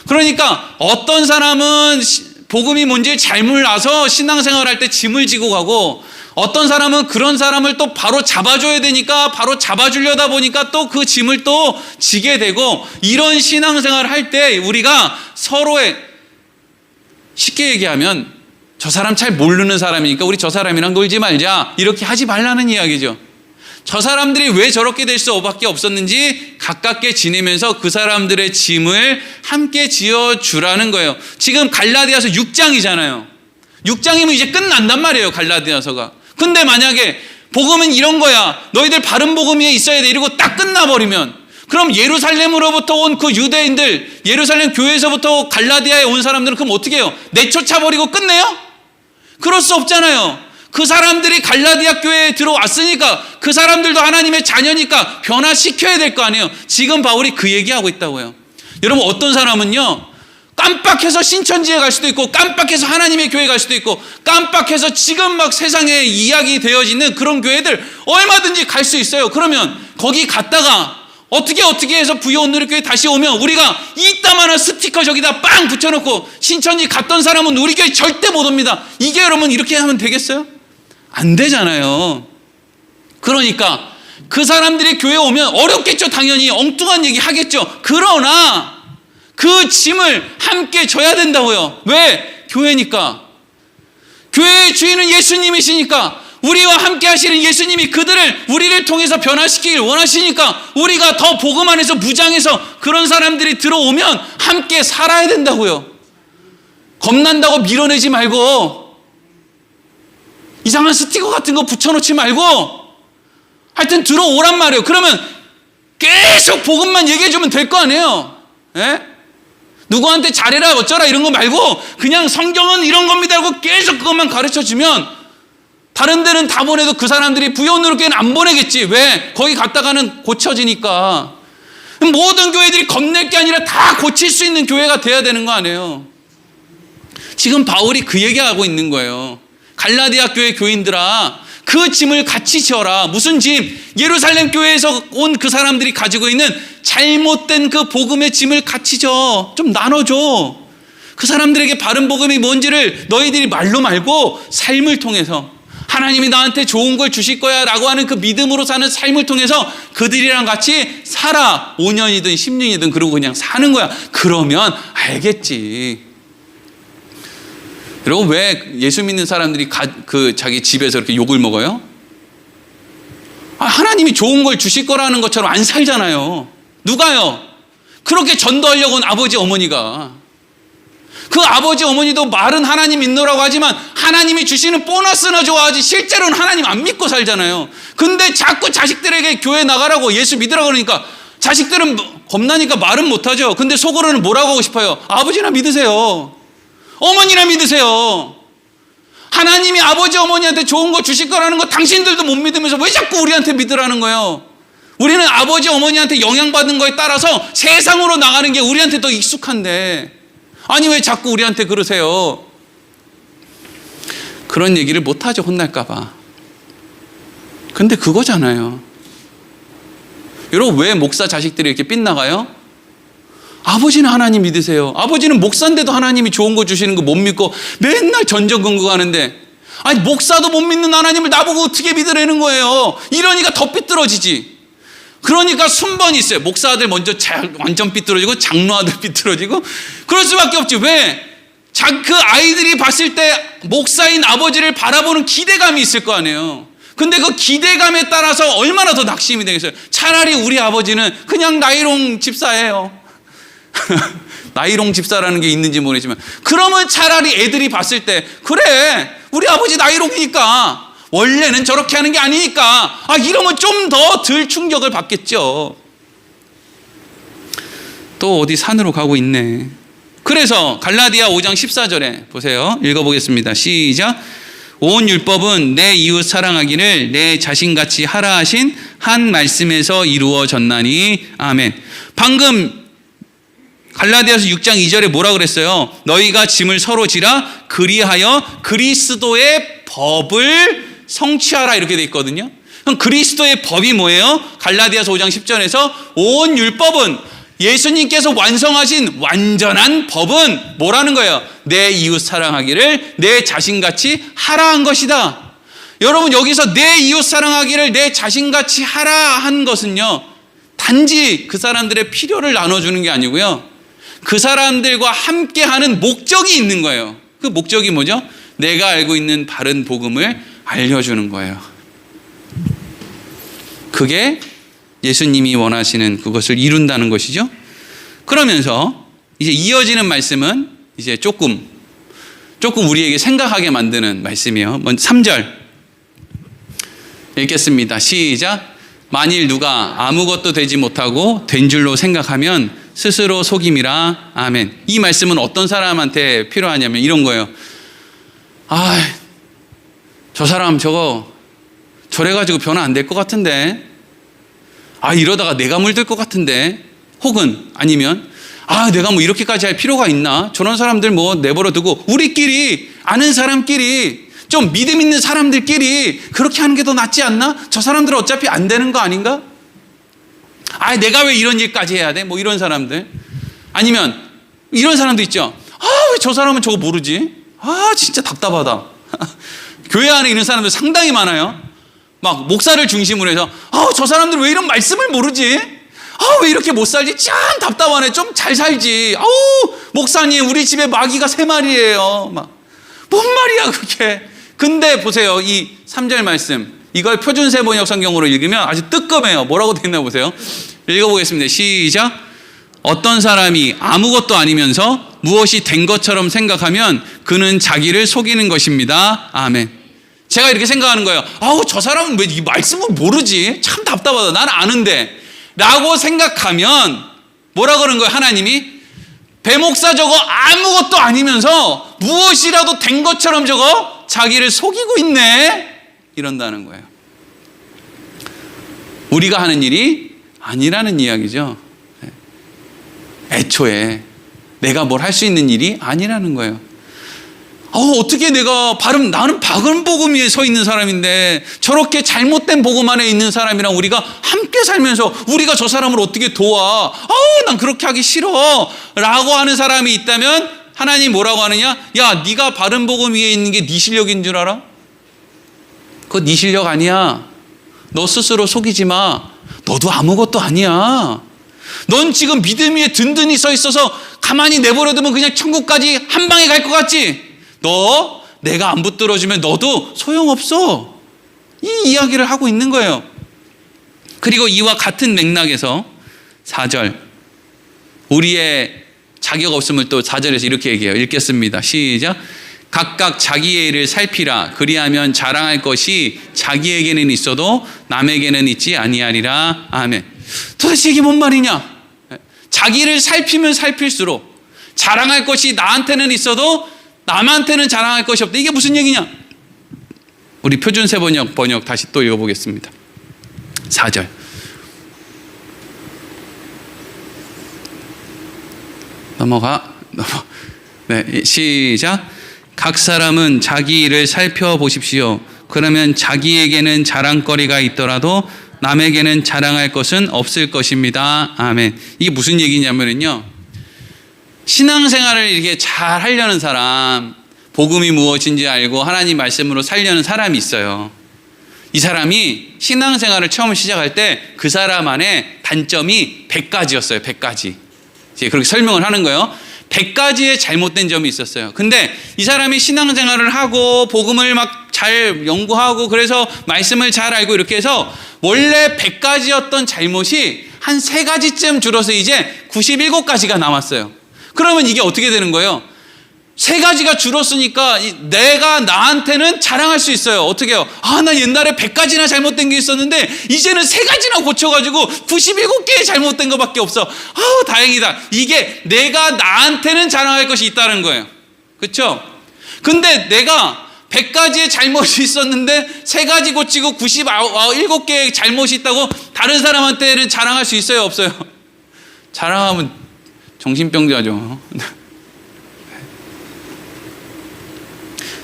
그러니까 어떤 사람은 복음이 뭔지 잘 몰라서 신앙생활할 때 짐을 지고 가고, 어떤 사람은 그런 사람을 또 바로 잡아줘야 되니까 바로 잡아주려다 보니까 또 그 짐을 또 지게 되고, 이런 신앙생활을 할 때 우리가 서로의, 쉽게 얘기하면 저 사람 잘 모르는 사람이니까 우리 저 사람이랑 놀지 말자, 이렇게 하지 말라는 이야기죠. 저 사람들이 왜 저렇게 될 수밖에 없었는지 가깝게 지내면서 그 사람들의 짐을 함께 지어주라는 거예요. 지금 갈라디아서 6장이잖아요. 6장이면 이제 끝난단 말이에요, 갈라디아서가. 근데 만약에 복음은 이런 거야, 너희들 바른 복음 위에 있어야 돼, 이러고 딱 끝나버리면, 그럼 예루살렘으로부터 온 그 유대인들, 예루살렘 교회에서부터 갈라디아에 온 사람들은 그럼 어떻게 해요? 내쫓아버리고 끝내요? 그럴 수 없잖아요. 그 사람들이 갈라디아 교회에 들어왔으니까 그 사람들도 하나님의 자녀니까 변화시켜야 될 거 아니에요. 지금 바울이 그 얘기하고 있다고요. 여러분, 어떤 사람은요, 깜빡해서 신천지에 갈 수도 있고, 깜빡해서 하나님의 교회 갈 수도 있고, 깜빡해서 지금 막 세상에 이야기 되어지는 그런 교회들 얼마든지 갈 수 있어요. 그러면 거기 갔다가 어떻게 해서 부여온누리교회 다시 오면 우리가 이따만한 스티커 저기다 빵 붙여놓고 신천지 갔던 사람은 우리 교회 절대 못 옵니다, 이게 여러분 이렇게 하면 되겠어요? 안 되잖아요. 그러니까 그 사람들이 교회에 오면 어렵겠죠. 당연히 엉뚱한 얘기 하겠죠. 그러나 그 짐을 함께 져야 된다고요. 왜? 교회니까. 교회의 주인은 예수님이시니까, 우리와 함께 하시는 예수님이 우리를 통해서 변화시키길 원하시니까 우리가 더 복음 안에서 무장해서 그런 사람들이 들어오면 함께 살아야 된다고요. 겁난다고 밀어내지 말고, 이상한 스티커 같은 거 붙여놓지 말고, 하여튼 들어오란 말이에요. 그러면 계속 복음만 얘기해주면 될 거 아니에요. 예? 누구한테 잘해라 어쩌라 이런 거 말고 그냥 성경은 이런 겁니다 하고 계속 그것만 가르쳐주면, 다른 데는 다 보내도 그 사람들이 부여온누리교회는 안 보내겠지. 왜? 거기 갔다가는 고쳐지니까. 모든 교회들이 겁낼 게 아니라 다 고칠 수 있는 교회가 돼야 되는 거 아니에요. 지금 바울이 그 얘기하고 있는 거예요. 갈라디아 교회 교인들아, 그 짐을 같이 지어라. 무슨 짐? 예루살렘 교회에서 온 그 사람들이 가지고 있는 잘못된 그 복음의 짐을 같이 져. 좀 나눠줘. 그 사람들에게 바른 복음이 뭔지를 너희들이 말로 말고 삶을 통해서, 하나님이 나한테 좋은 걸 주실 거야 라고 하는 그 믿음으로 사는 삶을 통해서 그들이랑 같이 살아. 5년이든 10년이든 그러고 그냥 사는 거야. 그러면 알겠지. 그리고 왜 예수 믿는 사람들이 자기 집에서 이렇게 욕을 먹어요? 하나님이 좋은 걸 주실 거라는 것처럼 안 살잖아요. 누가요? 그렇게 전도하려고 온 아버지 어머니가. 그 아버지 어머니도 말은 하나님 믿노라고 하지만 하나님이 주시는 보너스나 좋아하지 실제로는 하나님 안 믿고 살잖아요. 근데 자꾸 자식들에게 교회 나가라고 예수 믿으라고 그러니까 자식들은 겁나니까 말은 못하죠. 근데 속으로는 뭐라고 하고 싶어요? 아버지나 믿으세요. 어머니나 믿으세요. 하나님이 아버지 어머니한테 좋은 거 주실 거라는 거 당신들도 못 믿으면서 왜 자꾸 우리한테 믿으라는 거예요? 우리는 아버지 어머니한테 영향받는 거에 따라서 세상으로 나가는 게 우리한테 더 익숙한데, 아니 왜 자꾸 우리한테 그러세요? 그런 얘기를 못하죠, 혼날까 봐. 근데 그거잖아요. 여러분, 왜 목사 자식들이 이렇게 빗나가요? 아버지는 하나님 믿으세요. 아버지는 목사인데도 하나님이 좋은 거 주시는 거 못 믿고 맨날 전전긍긍하는데, 아니 목사도 못 믿는 하나님을 나보고 어떻게 믿으라는 거예요? 이러니까 더 삐뚤어지지. 그러니까 순번이 있어요. 목사 아들 먼저 완전 삐뚤어지고 장로 아들 삐뚤어지고, 그럴 수밖에 없지. 왜? 그 아이들이 봤을 때 목사인 아버지를 바라보는 기대감이 있을 거 아니에요. 근데 그 기대감에 따라서 얼마나 더 낙심이 되겠어요. 차라리 우리 아버지는 그냥 나이롱 집사예요. 나이롱 집사라는 게 있는지 모르지만, 그러면 차라리 애들이 봤을 때 그래 우리 아버지 나이롱이니까 원래는 저렇게 하는 게 아니니까. 이러면 좀 더 덜 충격을 받겠죠. 또 어디 산으로 가고 있네. 그래서 갈라디아 5장 14절에 보세요. 읽어보겠습니다. 시작. 온 율법은 내 이웃 사랑하기를 내 자신같이 하라 하신 한 말씀에서 이루어졌나니. 아멘. 방금 갈라디아서 6장 2절에 뭐라 그랬어요? 너희가 짐을 서로 지라 그리하여 그리스도의 법을 성취하라, 이렇게 돼 있거든요. 그럼 그리스도의 법이 뭐예요? 갈라디아서 5장 10절에서 온 율법은, 예수님께서 완성하신 완전한 법은 뭐라는 거예요? 내 이웃 사랑하기를 내 자신같이 하라 한 것이다. 여러분, 여기서 내 이웃 사랑하기를 내 자신같이 하라 한 것은요, 단지 그 사람들의 필요를 나눠주는 게 아니고요, 그 사람들과 함께하는 목적이 있는 거예요. 그 목적이 뭐죠? 내가 알고 있는 바른 복음을 알려주는 거예요. 그게 예수님이 원하시는 그것을 이룬다는 것이죠. 그러면서 이제 이어지는 말씀은 이제 조금 우리에게 생각하게 만드는 말씀이에요. 먼저 3절 읽겠습니다. 시작. 만일 누가 아무것도 되지 못하고 된 줄로 생각하면 스스로 속임이라. 아멘. 이 말씀은 어떤 사람한테 필요하냐면 이런 거예요. 저 사람 저래가지고 변화 안 될 것 같은데, 이러다가 내가 물들 것 같은데, 혹은 아니면 내가 뭐 이렇게까지 할 필요가 있나? 저런 사람들 뭐 내버려 두고 우리끼리, 아는 사람끼리, 좀 믿음 있는 사람들끼리 그렇게 하는 게 더 낫지 않나? 저 사람들은 어차피 안 되는 거 아닌가? 내가 왜 이런 일까지 해야 돼? 뭐 이런 사람들. 아니면 이런 사람도 있죠. 왜 저 사람은 저거 모르지? 진짜 답답하다. 교회 안에 있는 사람들 상당히 많아요. 막 목사를 중심으로 해서 저 사람들 왜 이런 말씀을 모르지? 왜 이렇게 못 살지? 참 답답하네. 좀 잘 살지. 목사님, 우리 집에 마귀가 3마리예요. 뭔 말이야 그게. 근데 보세요, 이 3절 말씀, 이걸 표준세 번역 성경으로 읽으면 아주 뜨끔해요. 뭐라고 되어 있나 보세요. 읽어보겠습니다. 시작. 어떤 사람이 아무것도 아니면서 무엇이 된 것처럼 생각하면 그는 자기를 속이는 것입니다. 아멘. 제가 이렇게 생각하는 거예요. 저 사람은 왜 이 말씀을 모르지? 참 답답하다. 난 아는데. 라고 생각하면 뭐라 그러는 거예요? 하나님이 배목사 저거 아무것도 아니면서 무엇이라도 된 것처럼 저거 자기를 속이고 있네, 이런다는 거예요. 우리가 하는 일이 아니라는 이야기죠. 애초에 내가 뭘 할 수 있는 일이 아니라는 거예요. 어떻게 나는 바른 복음 위에 서 있는 사람인데 저렇게 잘못된 복음 안에 있는 사람이랑 우리가 함께 살면서 우리가 저 사람을 어떻게 도와? 난 그렇게 하기 싫어 라고 하는 사람이 있다면 하나님 뭐라고 하느냐? 야, 네가 바른 복음 위에 있는 게 네 실력인 줄 알아? 그거 네 실력 아니야. 너 스스로 속이지 마. 너도 아무것도 아니야. 넌 지금 믿음 위에 든든히 서 있어서 가만히 내버려두면 그냥 천국까지 한 방에 갈 것 같지? 내가 안 붙들어주면 너도 소용없어. 이 이야기를 하고 있는 거예요. 그리고 이와 같은 맥락에서 4절, 우리의 자격 없음을 또 4절에서 이렇게 얘기해요. 읽겠습니다. 시작. 각각 자기의 일을 살피라. 그리하면 자랑할 것이 자기에게는 있어도 남에게는 있지 아니하리라. 아멘. 도대체 이게 뭔 말이냐? 자기를 살피면 살필수록 자랑할 것이 나한테는 있어도 남한테는 자랑할 것이 없다. 이게 무슨 얘기냐? 우리 표준세 번역 다시 또 읽어보겠습니다. 4절. 네, 시작. 각 사람은 자기 일을 살펴보십시오. 그러면 자기에게는 자랑거리가 있더라도 남에게는 자랑할 것은 없을 것입니다. 아멘. 이게 무슨 얘기냐면요, 신앙생활을 이렇게 잘 하려는 사람, 복음이 무엇인지 알고 하나님 말씀으로 살려는 사람이 있어요. 이 사람이 신앙생활을 처음 시작할 때 그 사람 안에 단점이 100가지였어요. 100가지. 이제 그렇게 설명을 하는 거예요. 100가지의 잘못된 점이 있었어요. 근데 이 사람이 신앙생활을 하고 복음을 막 잘 연구하고 그래서 말씀을 잘 알고 이렇게 해서 원래 100가지였던 잘못이 한 3가지쯤 줄어서 이제 97가지가 남았어요. 그러면 이게 어떻게 되는 거예요? 세 가지가 줄었으니까 내가 나한테는 자랑할 수 있어요. 어떻게 해요? 나 옛날에 100가지나 잘못된 게 있었는데 이제는 세 가지나 고쳐가지고 97개의 잘못된 것밖에 없어. 다행이다. 이게 내가 나한테는 자랑할 것이 있다는 거예요. 그렇죠? 근데 내가 100가지의 잘못이 있었는데 세 가지 고치고 97개의 잘못이 있다고 다른 사람한테는 자랑할 수 있어요? 없어요? 자랑하면 정신병자죠.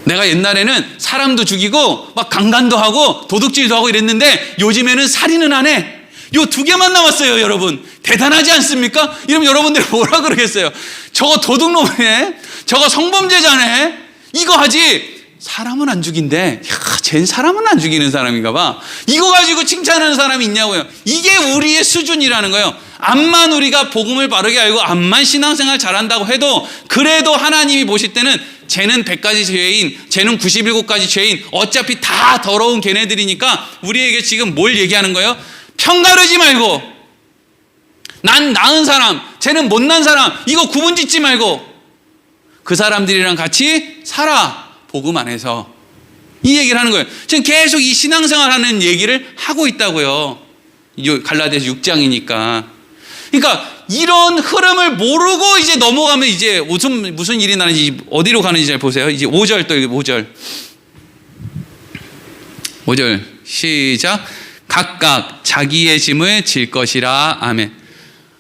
내가 옛날에는 사람도 죽이고 막 강간도 하고 도둑질도 하고 이랬는데 요즘에는 살인은 안 해. 요 2개만 남았어요, 여러분. 대단하지 않습니까? 이러면 여러분들이 뭐라 그러겠어요? 저거 도둑놈이네? 저거 성범죄자네? 이거 하지? 사람은 안 죽인대. 쟨 사람은 안 죽이는 사람인가 봐. 이거 가지고 칭찬하는 사람이 있냐고요. 이게 우리의 수준이라는 거예요. 암만 우리가 복음을 바르게 알고 암만 신앙생활 잘한다고 해도 그래도 하나님이 보실 때는 쟤는 100가지 죄인, 쟤는 97가지 죄인, 어차피 다 더러운 걔네들이니까 우리에게 지금 뭘 얘기하는 거예요? 편가르지 말고, 난 나은 사람, 쟤는 못난 사람, 이거 구분 짓지 말고 그 사람들이랑 같이 살아. 복음 안에서. 이 얘기를 하는 거예요. 지금 계속 이 신앙생활 하는 얘기를 하고 있다고요. 갈라디아서 6장이니까. 그러니까 이런 흐름을 모르고 이제 넘어가면 이제 무슨 일이 나는지 어디로 가는지 잘 보세요. 이제 5절 또 5절. 5절 시작. 각각 자기의 짐을 질 것이라. 아멘.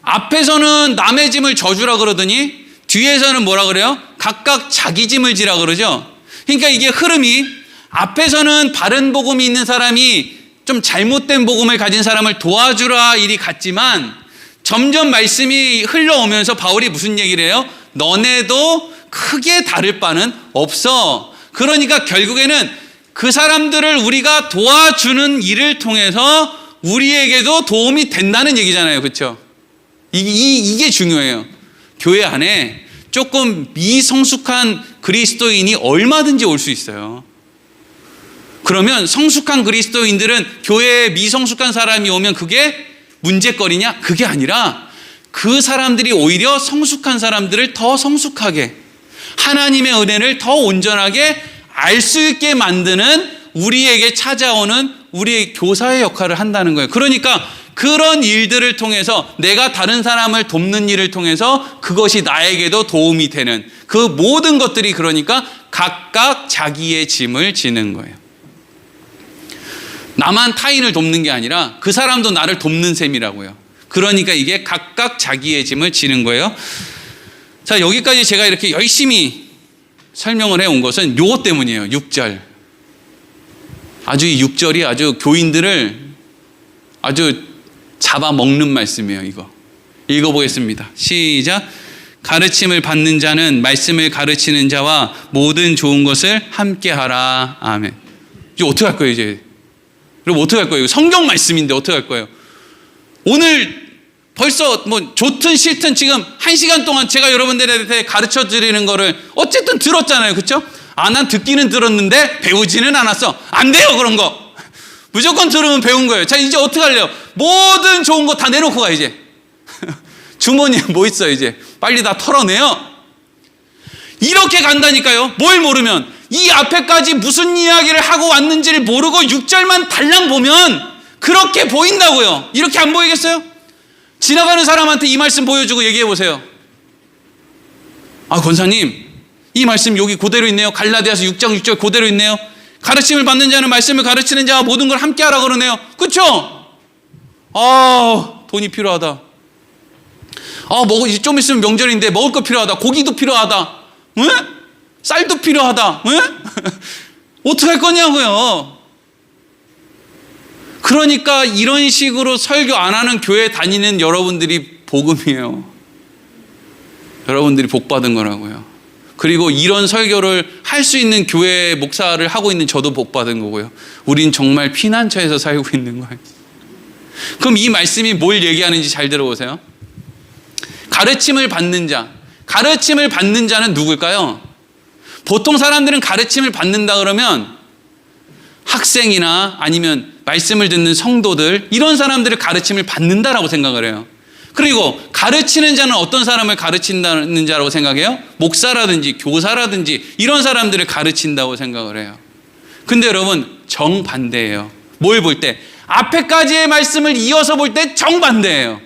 앞에서는 남의 짐을 져주라 그러더니 뒤에서는 뭐라 그래요? 각각 자기 짐을 지라 그러죠. 그러니까 이게 흐름이 앞에서는 바른 복음이 있는 사람이 좀 잘못된 복음을 가진 사람을 도와주라 일이 같지만 점점 말씀이 흘러오면서 바울이 무슨 얘기를 해요? 너네도 크게 다를 바는 없어. 그러니까 결국에는 그 사람들을 우리가 도와주는 일을 통해서 우리에게도 도움이 된다는 얘기잖아요. 그렇죠? 이게 중요해요. 교회 안에 조금 미성숙한 그리스도인이 얼마든지 올 수 있어요. 그러면 성숙한 그리스도인들은 교회에 미성숙한 사람이 오면 그게 문제거리냐? 그게 아니라 그 사람들이 오히려 성숙한 사람들을 더 성숙하게, 하나님의 은혜를 더 온전하게 알 수 있게 만드는 우리에게 찾아오는 우리의 교사의 역할을 한다는 거예요. 그러니까 그런 일들을 통해서 내가 다른 사람을 돕는 일을 통해서 그것이 나에게도 도움이 되는 그 모든 것들이 그러니까 각각 자기의 짐을 지는 거예요. 나만 타인을 돕는 게 아니라 그 사람도 나를 돕는 셈이라고요. 그러니까 이게 각각 자기의 짐을 지는 거예요. 자, 여기까지 제가 이렇게 열심히 설명을 해온 것은 요것 때문이에요. 6절. 아주 이 6절이 아주 교인들을 아주 잡아먹는 말씀이에요. 이거 읽어보겠습니다. 시작. 가르침을 받는 자는 말씀을 가르치는 자와 모든 좋은 것을 함께 하라. 아멘. 이제 어떻게 할 거예요? 이제 여러분 어떻게 할 거예요? 성경 말씀인데 어떻게 할 거예요? 오늘 벌써 뭐 좋든 싫든 지금 1시간 동안 제가 여러분들한테 가르쳐 드리는 거를 어쨌든 들었잖아요. 그렇죠? 난 듣기는 들었는데 배우지는 않았어. 안 돼요, 그런 거. 무조건 들으면 배운 거예요. 자, 이제 어떻게 하려요? 모든 좋은 거 다 내놓고 가, 이제. 주머니에 뭐 있어요, 이제. 빨리 다 털어내요. 이렇게 간다니까요. 뭘 모르면. 이 앞에까지 무슨 이야기를 하고 왔는지를 모르고 6절만 달랑 보면 그렇게 보인다고요. 이렇게 안 보이겠어요? 지나가는 사람한테 이 말씀 보여주고 얘기해 보세요. 권사님, 이 말씀 여기 그대로 있네요. 갈라디아서 6장 6절 그대로 있네요. 가르침을 받는 자는 말씀을 가르치는 자와 모든 걸 함께 하라 그러네요. 그렇죠? 돈이 필요하다. 좀 있으면 명절인데 먹을 거 필요하다. 고기도 필요하다. 응? 쌀도 필요하다. 응? 어떻게 할 거냐고요. 그러니까 이런 식으로 설교 안 하는 교회 다니는 여러분들이 복음이에요. 여러분들이 복 받은 거라고요. 그리고 이런 설교를 할 수 있는 교회 목사를 하고 있는 저도 복 받은 거고요. 우린 정말 피난처에서 살고 있는 거예요. 그럼 이 말씀이 뭘 얘기하는지 잘 들어보세요. 가르침을 받는 자. 가르침을 받는 자는 누굴까요? 보통 사람들은 가르침을 받는다 그러면 학생이나 아니면 말씀을 듣는 성도들, 이런 사람들을 가르침을 받는다라고 생각을 해요. 그리고 가르치는 자는 어떤 사람을 가르친다는 자라고 생각해요? 목사라든지 교사라든지 이런 사람들을 가르친다고 생각을 해요. 근데 여러분, 정반대예요. 뭘 볼 때? 앞에까지의 말씀을 이어서 볼 때 정반대예요.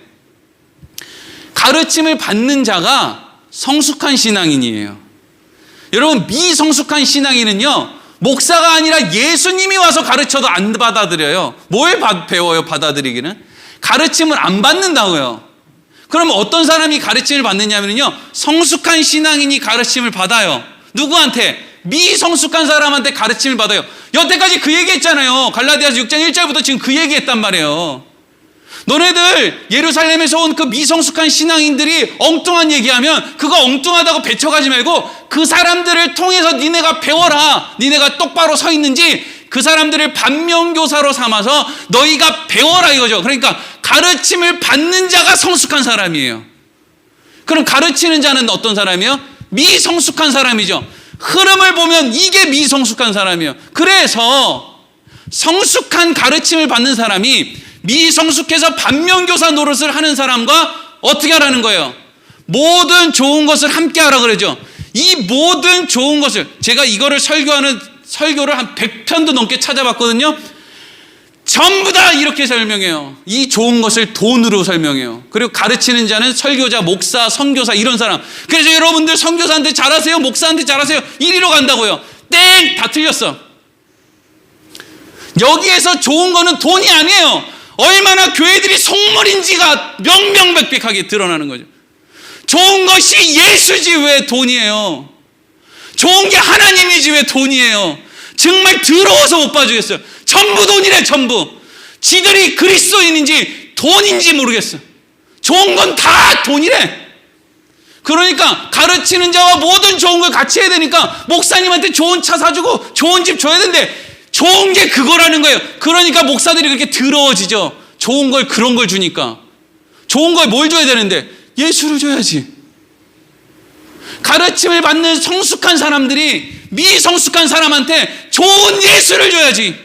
가르침을 받는 자가 성숙한 신앙인이에요. 여러분, 미성숙한 신앙인은요, 목사가 아니라 예수님이 와서 가르쳐도 안 받아들여요. 뭘 배워요, 받아들이기는? 가르침을 안 받는다고요. 그럼 어떤 사람이 가르침을 받느냐면요, 성숙한 신앙인이 가르침을 받아요. 누구한테? 미성숙한 사람한테 가르침을 받아요. 여태까지 그 얘기했잖아요. 갈라디아서 6장 1절부터 지금 그 얘기했단 말이에요. 너네들 예루살렘에서 온 그 미성숙한 신앙인들이 엉뚱한 얘기하면 그거 엉뚱하다고 배척하지 말고 그 사람들을 통해서 니네가 배워라. 니네가 똑바로 서 있는지 그 사람들을 반면교사로 삼아서 너희가 배워라 이거죠. 그러니까 가르침을 받는 자가 성숙한 사람이에요. 그럼 가르치는 자는 어떤 사람이에요? 미성숙한 사람이죠. 흐름을 보면 이게 미성숙한 사람이에요. 그래서 성숙한 가르침을 받는 사람이 미성숙해서 반면교사 노릇을 하는 사람과 어떻게 하라는 거예요? 모든 좋은 것을 함께 하라 그러죠. 이 모든 좋은 것을, 제가 이거를 설교를 한 100편도 넘게 찾아봤거든요. 전부 다 이렇게 설명해요. 이 좋은 것을 돈으로 설명해요. 그리고 가르치는 자는 설교자, 목사, 선교사 이런 사람. 그래서 여러분들 선교사한테 잘하세요, 목사한테 잘하세요, 이리로 간다고요. 땡! 다 틀렸어. 여기에서 좋은 거는 돈이 아니에요. 얼마나 교회들이 속물인지가 명명백백하게 드러나는 거죠. 좋은 것이 예수지 왜 돈이에요? 좋은 게 하나님이지 왜 돈이에요? 정말 더러워서 못 봐주겠어요. 전부 돈이래, 전부. 지들이 그리스도인인지 돈인지 모르겠어. 좋은 건 다 돈이래. 그러니까 가르치는 자와 모든 좋은 걸 같이 해야 되니까 목사님한테 좋은 차 사주고 좋은 집 줘야 되는데 좋은 게 그거라는 거예요. 그러니까 목사들이 그렇게 더러워지죠. 좋은 걸, 그런 걸 주니까. 좋은 걸 뭘 줘야 되는데? 예수를 줘야지. 가르침을 받는 성숙한 사람들이 미성숙한 사람한테 좋은 예수를 줘야지.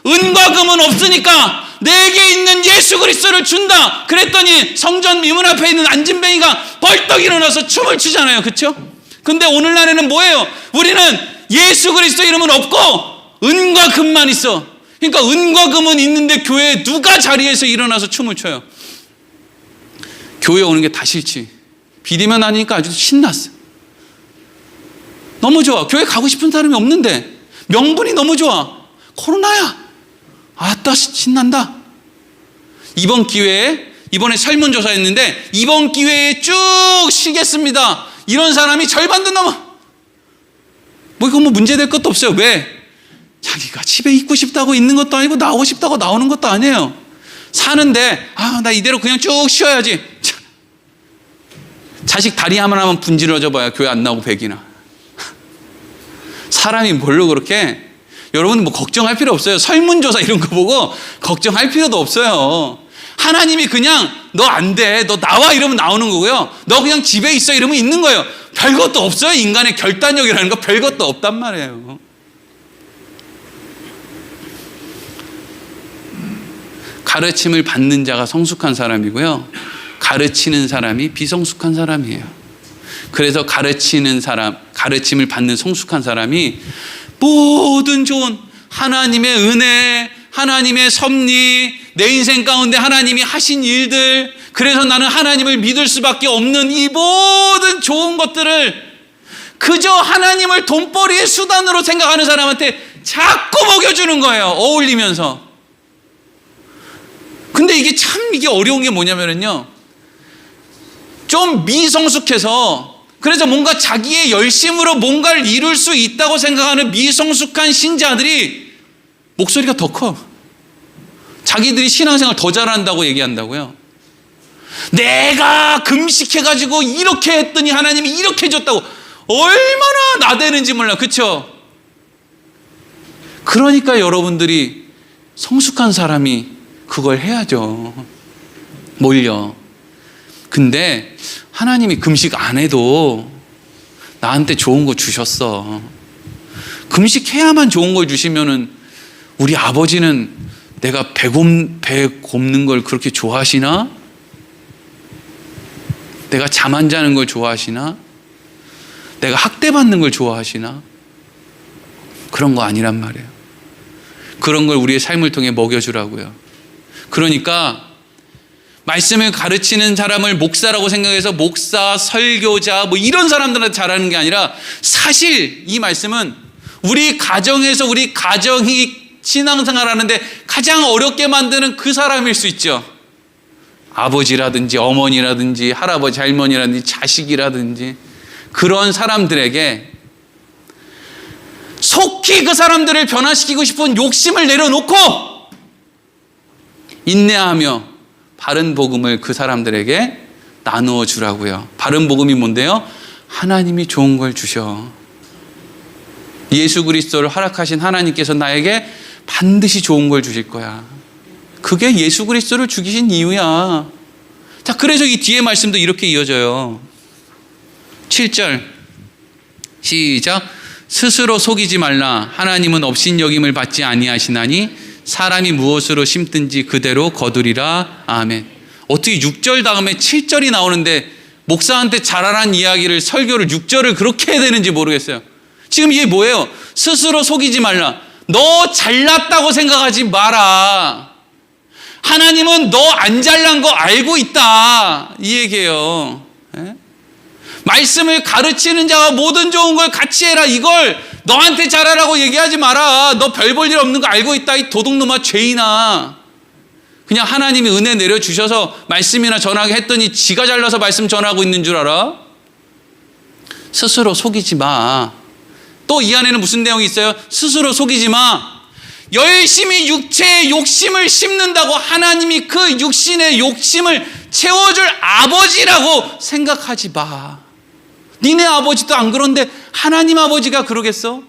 은과 금은 없으니까 내게 있는 예수 그리스도를 준다. 그랬더니 성전 미문 앞에 있는 안진뱅이가 벌떡 일어나서 춤을 추잖아요. 그렇죠? 근데 오늘날에는 뭐예요? 우리는 예수 그리스도 이름은 없고 은과 금만 있어. 그러니까 은과 금은 있는데 교회에 누가 자리에서 일어나서 춤을 춰요? 교회 오는 게 다 싫지. 비대면 하니까 아주 신났어. 너무 좋아. 교회 가고 싶은 사람이 없는데 명분이 너무 좋아. 코로나야. 아따 신난다. 이번 기회에, 이번에 설문조사했는데 이번 기회에 쭉 쉬겠습니다. 이런 사람이 절반도 넘어. 뭐 이거 뭐 문제될 것도 없어요. 왜? 자기가 집에 있고 싶다고 있는 것도 아니고 나오고 싶다고 나오는 것도 아니에요. 사는데 나 이대로 그냥 쭉 쉬어야지. 자식 다리 하나만 분질러져 봐야 교회 안 나오고 100이나. 사람이 뭘로 그렇게. 여러분 뭐 걱정할 필요 없어요. 설문조사 이런 거 보고 걱정할 필요도 없어요. 하나님이 그냥 너 안 돼, 너 나와 이러면 나오는 거고요. 너 그냥 집에 있어 이러면 있는 거예요. 별것도 없어요. 인간의 결단력이라는 거 별것도 없단 말이에요. 가르침을 받는 자가 성숙한 사람이고요. 가르치는 사람이 비성숙한 사람이에요. 그래서 가르치는 사람, 가르침을 받는 성숙한 사람이 모든 좋은 하나님의 은혜, 하나님의 섭리, 내 인생 가운데 하나님이 하신 일들, 그래서 나는 하나님을 믿을 수밖에 없는 이 모든 좋은 것들을 그저 하나님을 돈벌이의 수단으로 생각하는 사람한테 자꾸 먹여주는 거예요. 어울리면서. 근데 이게 어려운 게 뭐냐면요. 좀 미성숙해서, 그래서 뭔가 자기의 열심으로 뭔가를 이룰 수 있다고 생각하는 미성숙한 신자들이 목소리가 더 커. 자기들이 신앙생활 더 잘한다고 얘기한다고요. 내가 금식해가지고 이렇게 했더니 하나님이 이렇게 해줬다고. 얼마나 나대는지 몰라. 그렇죠? 그러니까 여러분들이 성숙한 사람이 그걸 해야죠. 뭘요? 근데 하나님이 금식 안 해도 나한테 좋은 거 주셨어. 금식해야만 좋은 걸 주시면은 우리 아버지는 내가 배 곱는 걸 그렇게 좋아하시나? 내가 잠 안 자는 걸 좋아하시나? 내가 학대받는 걸 좋아하시나? 그런 거 아니란 말이에요. 그런 걸 우리의 삶을 통해 먹여주라고요. 그러니까 말씀을 가르치는 사람을 목사라고 생각해서 목사, 설교자 뭐 이런 사람들한테 잘하는 게 아니라 사실 이 말씀은 우리 가정에서 우리 가정이 신앙생활 하는데 가장 어렵게 만드는 그 사람일 수 있죠. 아버지라든지 어머니라든지 할아버지 할머니라든지 자식이라든지 그런 사람들에게 속히 그 사람들을 변화시키고 싶은 욕심을 내려놓고 인내하며 바른 복음을 그 사람들에게 나누어 주라고요. 바른 복음이 뭔데요? 하나님이 좋은 걸 주셔. 예수 그리스도를 허락하신 하나님께서 나에게 반드시 좋은 걸 주실 거야. 그게 예수 그리스도를 죽이신 이유야. 자, 그래서 이 뒤에 말씀도 이렇게 이어져요. 7절 시작. 스스로 속이지 말라. 하나님은 업신여김을 받지 아니하시나니 사람이 무엇으로 심든지 그대로 거두리라. 아멘. 어떻게 6절 다음에 7절이 나오는데 목사한테 잘하라는 이야기를 설교를 6절을 그렇게 해야 되는지 모르겠어요. 지금 이게 뭐예요? 스스로 속이지 말라. 너 잘났다고 생각하지 마라. 하나님은 너 안 잘난 거 알고 있다. 이 얘기예요. 예? 말씀을 가르치는 자와 모든 좋은 걸 같이 해라. 이걸 너한테 잘하라고 얘기하지 마라. 너 별 볼 일 없는 거 알고 있다. 이 도둑놈아 죄인아. 그냥 하나님이 은혜 내려주셔서 말씀이나 전하게 했더니 지가 잘나서 말씀 전하고 있는 줄 알아? 스스로 속이지 마. 또 이 안에는 무슨 내용이 있어요? 스스로 속이지 마. 열심히 육체의 욕심을 심는다고 하나님이 그 육신의 욕심을 채워줄 아버지라고 생각하지 마. 니네 아버지도 안 그런데 하나님 아버지가 그러겠어?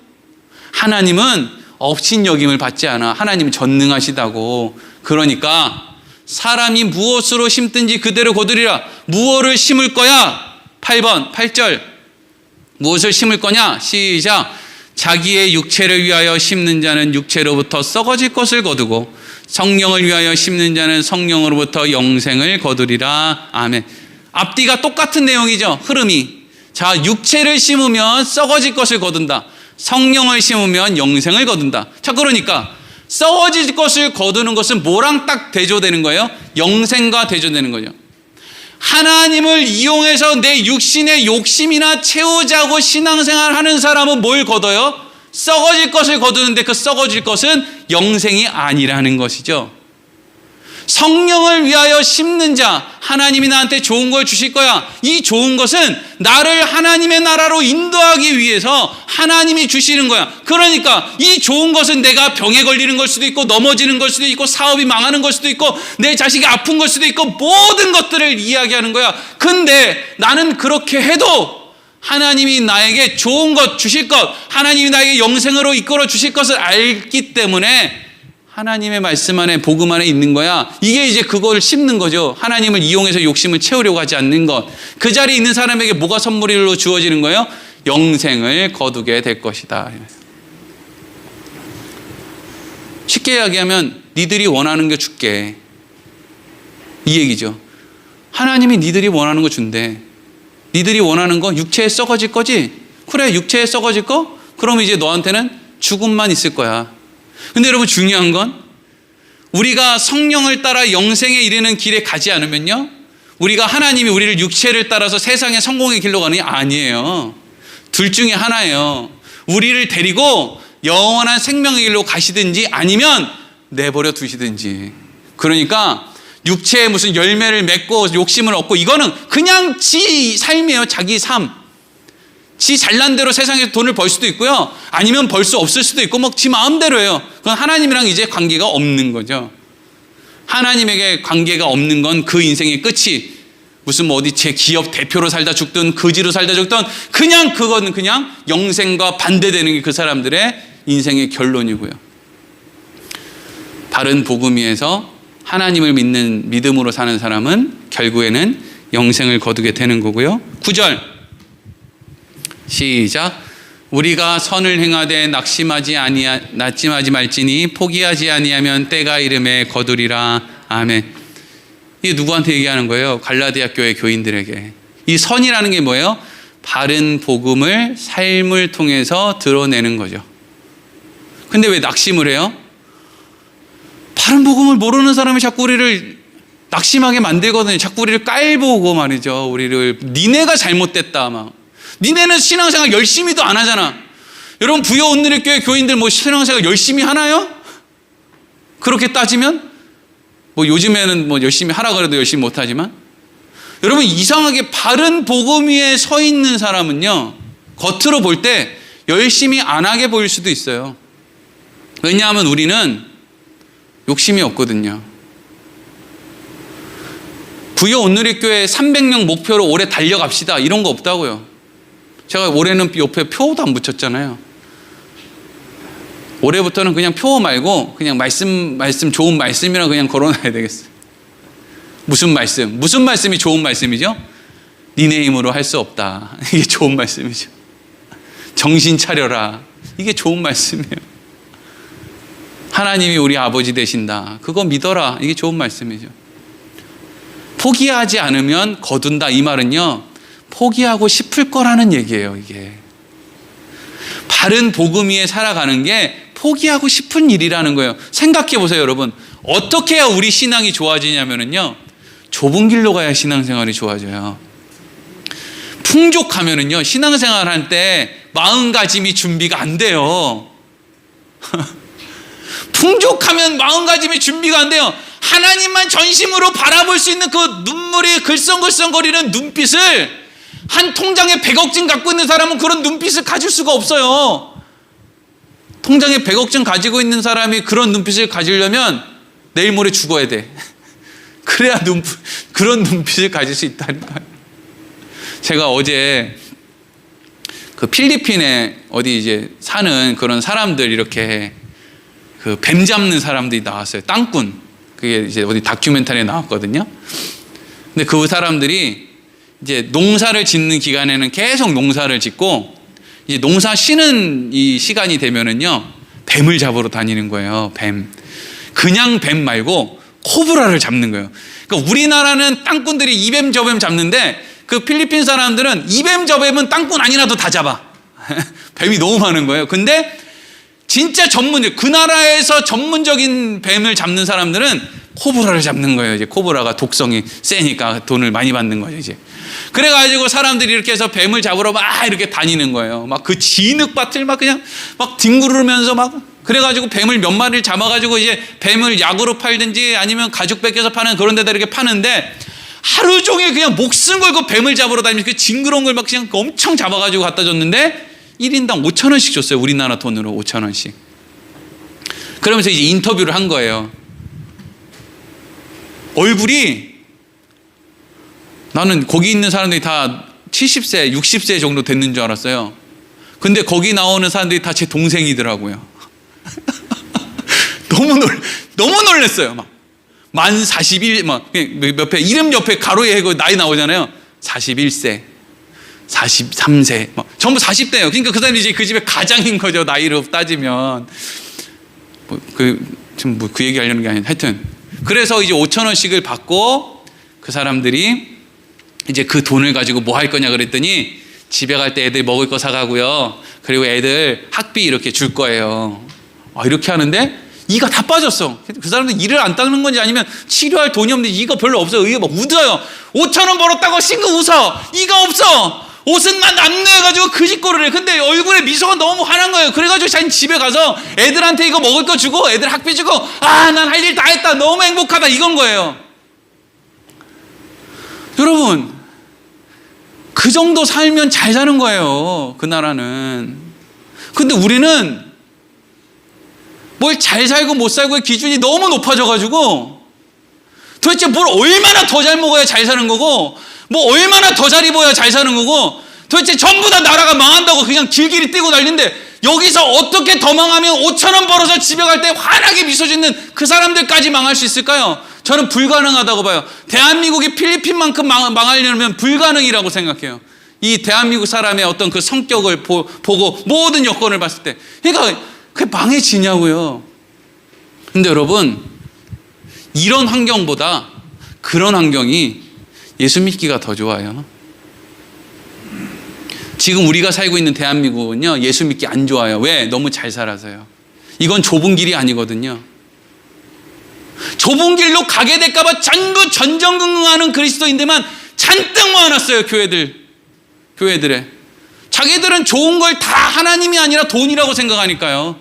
하나님은 업신여김을 받지 않아. 하나님은 전능하시다고. 그러니까 사람이 무엇으로 심든지 그대로 거두리라. 무엇을 심을 거야? 8번 8절 무엇을 심을 거냐? 시작. 자기의 육체를 위하여 심는 자는 육체로부터 썩어질 것을 거두고 성령을 위하여 심는 자는 성령으로부터 영생을 거두리라. 아멘. 앞뒤가 똑같은 내용이죠. 흐름이. 자, 육체를 심으면 썩어질 것을 거둔다. 성령을 심으면 영생을 거둔다. 자, 그러니까 썩어질 것을 거두는 것은 뭐랑 딱 대조되는 거예요? 영생과 대조되는 거죠. 하나님을 이용해서 내 육신의 욕심이나 채우자고 신앙생활 하는 사람은 뭘 거둬요? 썩어질 것을 거두는데 그 썩어질 것은 영생이 아니라는 것이죠. 성령을 위하여 심는 자, 하나님이 나한테 좋은 걸 주실 거야. 이 좋은 것은 나를 하나님의 나라로 인도하기 위해서 하나님이 주시는 거야. 그러니까 이 좋은 것은 내가 병에 걸리는 걸 수도 있고 넘어지는 걸 수도 있고 사업이 망하는 걸 수도 있고 내 자식이 아픈 걸 수도 있고 모든 것들을 이야기하는 거야. 근데 나는 그렇게 해도 하나님이 나에게 좋은 것 주실 것, 하나님이 나에게 영생으로 이끌어 주실 것을 알기 때문에 하나님의 말씀 안에 복음 안에 있는 거야. 이게 이제 그걸 심는 거죠. 하나님을 이용해서 욕심을 채우려고 하지 않는 것. 그 자리에 있는 사람에게 뭐가 선물로 주어지는 거예요? 영생을 거두게 될 것이다. 쉽게 이야기하면 니들이 원하는 게 줄게. 이 얘기죠. 하나님이 니들이 원하는 거 준대. 니들이 원하는 거 육체에 썩어질 거지? 그래, 육체에 썩어질 거? 그럼 이제 너한테는 죽음만 있을 거야. 근데 여러분 중요한 건 우리가 성령을 따라 영생에 이르는 길에 가지 않으면요, 우리가 하나님이 우리를 육체를 따라서 세상의 성공의 길로 가는 게 아니에요. 둘 중에 하나예요. 우리를 데리고 영원한 생명의 길로 가시든지 아니면 내버려 두시든지. 그러니까 육체에 무슨 열매를 맺고 욕심을 얻고 이거는 그냥 지 삶이에요. 자기 삶. 지 잘난 대로 세상에서 돈을 벌 수도 있고요. 아니면 벌 수 없을 수도 있고 뭐 지 마음대로 해요. 그건 하나님이랑 이제 관계가 없는 거죠. 하나님에게 관계가 없는 건 그 인생의 끝이 무슨 뭐 어디 제 기업 대표로 살다 죽든 거지로 살다 죽든 그냥 그거는 그냥 영생과 반대되는 게 그 사람들의 인생의 결론이고요. 바른 복음 위에서 하나님을 믿는 믿음으로 사는 사람은 결국에는 영생을 거두게 되는 거고요. 9절 시작. 우리가 선을 행하되 낙심하지 말지니 포기하지 아니하면 때가 이름에 거두리라. 아멘. 이게 누구한테 얘기하는 거예요? 갈라디아 교회 교인들에게. 이 선이라는 게 뭐예요? 바른 복음을 삶을 통해서 드러내는 거죠. 근데 왜 낙심을 해요? 바른 복음을 모르는 사람이 자꾸 우리를 낙심하게 만들거든요. 자꾸 우리를 깔보고 말이죠. 우리를 니네가 잘못됐다 막. 니네는 신앙생활 열심히도 안 하잖아. 여러분 부여 온누리 교회 교인들 뭐 신앙생활 열심히 하나요? 그렇게 따지면 뭐 요즘에는 뭐 열심히 하라 그래도 열심히 못 하지만 여러분 이상하게 바른 복음 위에 서 있는 사람은요. 겉으로 볼 때 열심히 안 하게 보일 수도 있어요. 왜냐하면 우리는 욕심이 없거든요. 부여 온누리 교회 300명 목표로 올해 달려갑시다 이런 거 없다고요. 제가 올해는 옆에 표도 안 붙였잖아요. 올해부터는 그냥 표 말고 그냥 말씀 좋은 말씀이라 그냥 걸어놔야 되겠어요. 무슨 말씀이 좋은 말씀이죠? 니네 힘으로 할 수 없다. 이게 좋은 말씀이죠. 정신 차려라. 이게 좋은 말씀이에요. 하나님이 우리 아버지 되신다. 그거 믿어라. 이게 좋은 말씀이죠. 포기하지 않으면 거둔다. 이 말은요. 포기하고 싶을 거라는 얘기예요. 이게. 바른 복음 위에 살아가는 게 포기하고 싶은 일이라는 거예요. 생각해 보세요, 여러분. 어떻게 해야 우리 신앙이 좋아지냐면요. 좁은 길로 가야 신앙생활이 좋아져요. 풍족하면은요. 신앙생활 할 때 마음가짐이 준비가 안 돼요. 풍족하면 마음가짐이 준비가 안 돼요. 하나님만 전심으로 바라볼 수 있는 그 눈물이 글썽글썽거리는 눈빛을 한 통장에 100억쯤 갖고 있는 사람은 그런 눈빛을 가질 수가 없어요. 통장에 100억쯤 가지고 있는 사람이 그런 눈빛을 가지려면 내일 모레 죽어야 돼. 그래야 그런 눈빛을 가질 수 있다니까요. 제가 어제 그 필리핀에 어디 이제 사는 그런 사람들 이렇게 그 뱀 잡는 사람들이 나왔어요. 땅꾼. 그게 이제 어디 다큐멘터리에 나왔거든요. 근데 그 사람들이 이제 농사를 짓는 기간에는 계속 농사를 짓고 이제 농사 쉬는 이 시간이 되면은요 뱀을 잡으러 다니는 거예요. 뱀. 그냥 뱀 말고 코브라를 잡는 거예요. 그러니까 우리나라는 땅꾼들이 이 뱀 저 뱀 잡는데 그 필리핀 사람들은 이 뱀 저 뱀은 땅꾼 아니라도 다 잡아. 뱀이 너무 많은 거예요. 근데 진짜 그 나라에서 전문적인 뱀을 잡는 사람들은 코브라를 잡는 거예요. 이제 코브라가 독성이 세니까 돈을 많이 받는 거죠, 이제. 그래가지고 사람들이 이렇게 해서 뱀을 잡으러 막 이렇게 다니는 거예요. 막 그 진흙밭을 막 그냥 막 뒹구르면서 막 그래가지고 뱀을 몇 마리를 잡아가지고 이제 뱀을 약으로 팔든지 아니면 가죽 벗겨서 파는 그런 데다 이렇게 파는데 하루 종일 그냥 목숨 걸고 뱀을 잡으러 다니면서 그 징그러운 걸 막 그냥 엄청 잡아가지고 갖다 줬는데 1인당 5,000원씩 줬어요. 우리나라 돈으로 5,000원씩. 그러면서 이제 인터뷰를 한 거예요. 얼굴이 나는 거기 있는 사람들이 다 70세, 60세 정도 됐는 줄 알았어요. 근데 거기 나오는 사람들이 다 제 동생이더라고요. 너무 놀랐어요. 막 만 41, 막 옆에 이름 옆에 가로에 해고 나이 나오잖아요. 41세, 43세, 막 전부 40대예요. 그러니까 그 사람이 이제 그 집의 가장인 거죠. 나이로 따지면 지금 그 얘기 하려는 게 아니에요. 하여튼 그래서 이제 5,000원씩을 받고 그 사람들이 이제 그 돈을 가지고 뭐 할 거냐 그랬더니 집에 갈 때 애들 먹을 거 사가고요. 그리고 애들 학비 이렇게 줄 거예요. 이렇게 하는데 이가 다 빠졌어. 그 사람들 일을 안 닦는 건지 아니면 치료할 돈이 없는지 이가 별로 없어요. 이게 막 웃어요. 5,000원 벌었다고 싱긋 웃어. 이가 없어. 옷은 막 남루해가지고 그 짓거리를 해. 근데 얼굴에 미소가 너무 환한 거예요. 그래가지고 자기 집에 가서 애들한테 이거 먹을 거 주고 애들 학비 주고 난 할 일 다 했다. 너무 행복하다. 이건 거예요. 여러분 그 정도 살면 잘 사는 거예요. 그 나라는. 근데 우리는 뭘 잘 살고 못 살고의 기준이 너무 높아져가지고 도대체 뭘 얼마나 더 잘 먹어야 잘 사는 거고 뭐 얼마나 더 잘 입어야 잘 사는 거고 도대체 전부 다 나라가 망한다고 그냥 길길이 뛰고 난리인데 여기서 어떻게 더 망하면 5,000원 벌어서 집에 갈 때 환하게 미소 짓는 그 사람들까지 망할 수 있을까요? 저는 불가능하다고 봐요. 대한민국이 필리핀만큼 망하려면 불가능이라고 생각해요. 이 대한민국 사람의 어떤 그 성격을 보고 모든 여건을 봤을 때 그러니까 그게 망해지냐고요. 근데 여러분 이런 환경보다 그런 환경이 예수 믿기가 더 좋아요. 지금 우리가 살고 있는 대한민국은요, 예수 믿기 안 좋아요. 왜? 너무 잘 살아서요. 이건 좁은 길이 아니거든요. 좁은 길로 가게 될까봐 전부 전전긍긍하는 그리스도인들만 잔뜩 모아놨어요. 교회들에. 자기들은 좋은 걸 다 하나님이 아니라 돈이라고 생각하니까요.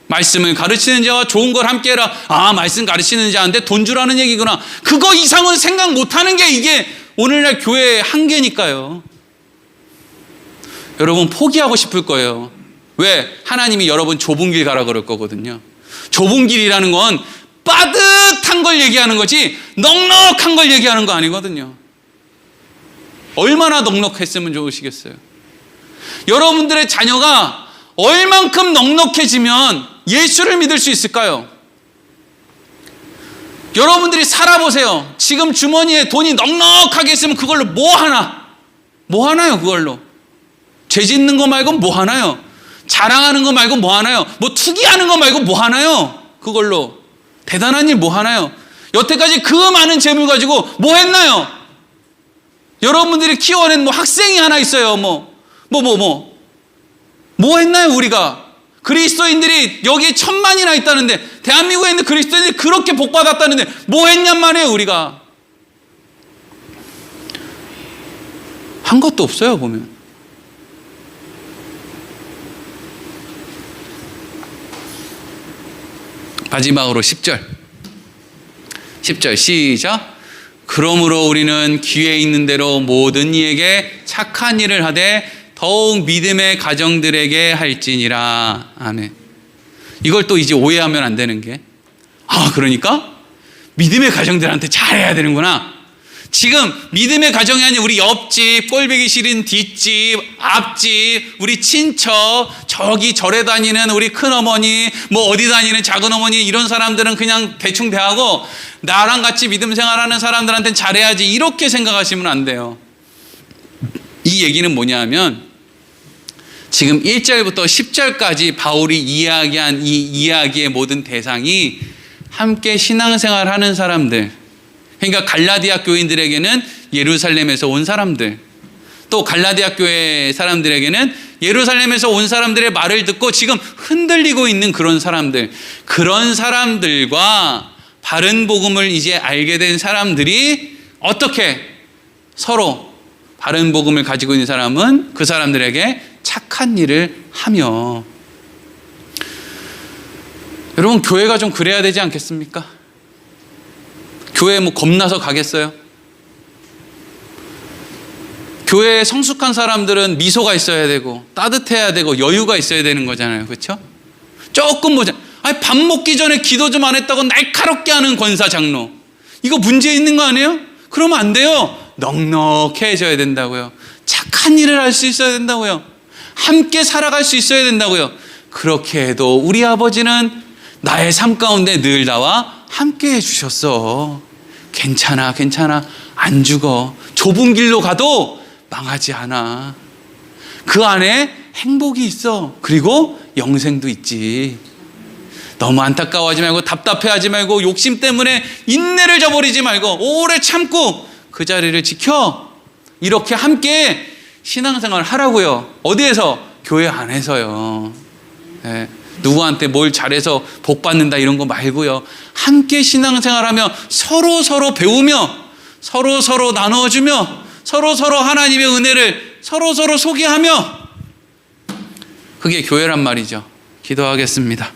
말씀을 가르치는 자와 좋은 걸 함께 해라. 아, 말씀 가르치는 자한테 돈 주라는 얘기구나. 그거 이상은 생각 못하는 게 이게 오늘날 교회의 한계니까요. 여러분 포기하고 싶을 거예요. 왜? 하나님이 여러분 좁은 길 가라 그럴 거거든요. 좁은 길이라는 건 빠듯한 걸 얘기하는 거지 넉넉한 걸 얘기하는 거 아니거든요. 얼마나 넉넉했으면 좋으시겠어요. 여러분들의 자녀가 얼만큼 넉넉해지면 예수를 믿을 수 있을까요? 여러분들이 살아보세요. 지금 주머니에 돈이 넉넉하게 있으면 그걸로 뭐 하나요 그걸로? 죄 짓는 거 말고 뭐 하나요? 자랑하는 거 말고 뭐 하나요? 뭐 투기하는 거 말고 뭐 하나요? 그걸로 대단한 일 뭐 하나요? 여태까지 그 많은 재물 가지고 뭐 했나요? 여러분들이 키워낸 뭐 학생이 하나 있어요. 뭐 했나요 우리가? 그리스도인들이 여기에 1000만이나 있다는데, 대한민국에 있는 그리스도인들이 그렇게 복 받았다는데 뭐 했냔 말이에요 우리가. 한 것도 없어요 보면. 마지막으로 10절 시작. 그러므로 우리는 기회 있는 대로 모든 이에게 착한 일을 하되 더욱 믿음의 가정들에게 할지니라. 아멘. 이걸 또 이제 오해하면 안 되는 게, 그러니까 믿음의 가정들한테 잘해야 되는구나. 지금 믿음의 가정이 아닌 우리 옆집, 꼴보기 싫은 뒷집, 앞집, 우리 친척, 저기 절에 다니는 우리 큰어머니, 뭐 어디 다니는 작은어머니, 이런 사람들은 그냥 대충 대하고 나랑 같이 믿음 생활하는 사람들한테는 잘해야지, 이렇게 생각하시면 안 돼요. 이 얘기는 뭐냐 하면 지금 1절부터 10절까지 바울이 이야기한 이 이야기의 모든 대상이 함께 신앙생활 하는 사람들, 그러니까 갈라디아 교인들에게는 예루살렘에서 온 사람들, 또 갈라디아 교회 사람들에게는 예루살렘에서 온 사람들의 말을 듣고 지금 흔들리고 있는 그런 사람들과 바른 복음을 이제 알게 된 사람들이 어떻게 서로, 바른 복음을 가지고 있는 사람은 그 사람들에게 착한 일을 하며. 여러분, 교회가 좀 그래야 되지 않겠습니까? 교회에 뭐 겁나서 가겠어요? 교회에 성숙한 사람들은 미소가 있어야 되고 따뜻해야 되고 여유가 있어야 되는 거잖아요. 그렇죠? 조금 밥 먹기 전에 기도 좀 안 했다고 날카롭게 하는 권사 장로, 이거 문제 있는 거 아니에요? 그러면 안 돼요. 넉넉해져야 된다고요. 착한 일을 할 수 있어야 된다고요. 함께 살아갈 수 있어야 된다고요. 그렇게 해도 우리 아버지는 나의 삶 가운데 늘 나와 함께 해주셨어. 괜찮아 안 죽어. 좁은 길로 가도 망하지 않아. 그 안에 행복이 있어. 그리고 영생도 있지. 너무 안타까워하지 말고 답답해하지 말고 욕심 때문에 인내를 저버리지 말고 오래 참고 그 자리를 지켜. 이렇게 함께 신앙생활 하라고요. 어디에서? 교회 안에서요. 네. 누구한테 뭘 잘해서 복 받는다 이런 거 말고요. 함께 신앙생활하며 서로 배우며 서로 나눠주며 서로 하나님의 은혜를 서로 소개하며, 그게 교회란 말이죠. 기도하겠습니다.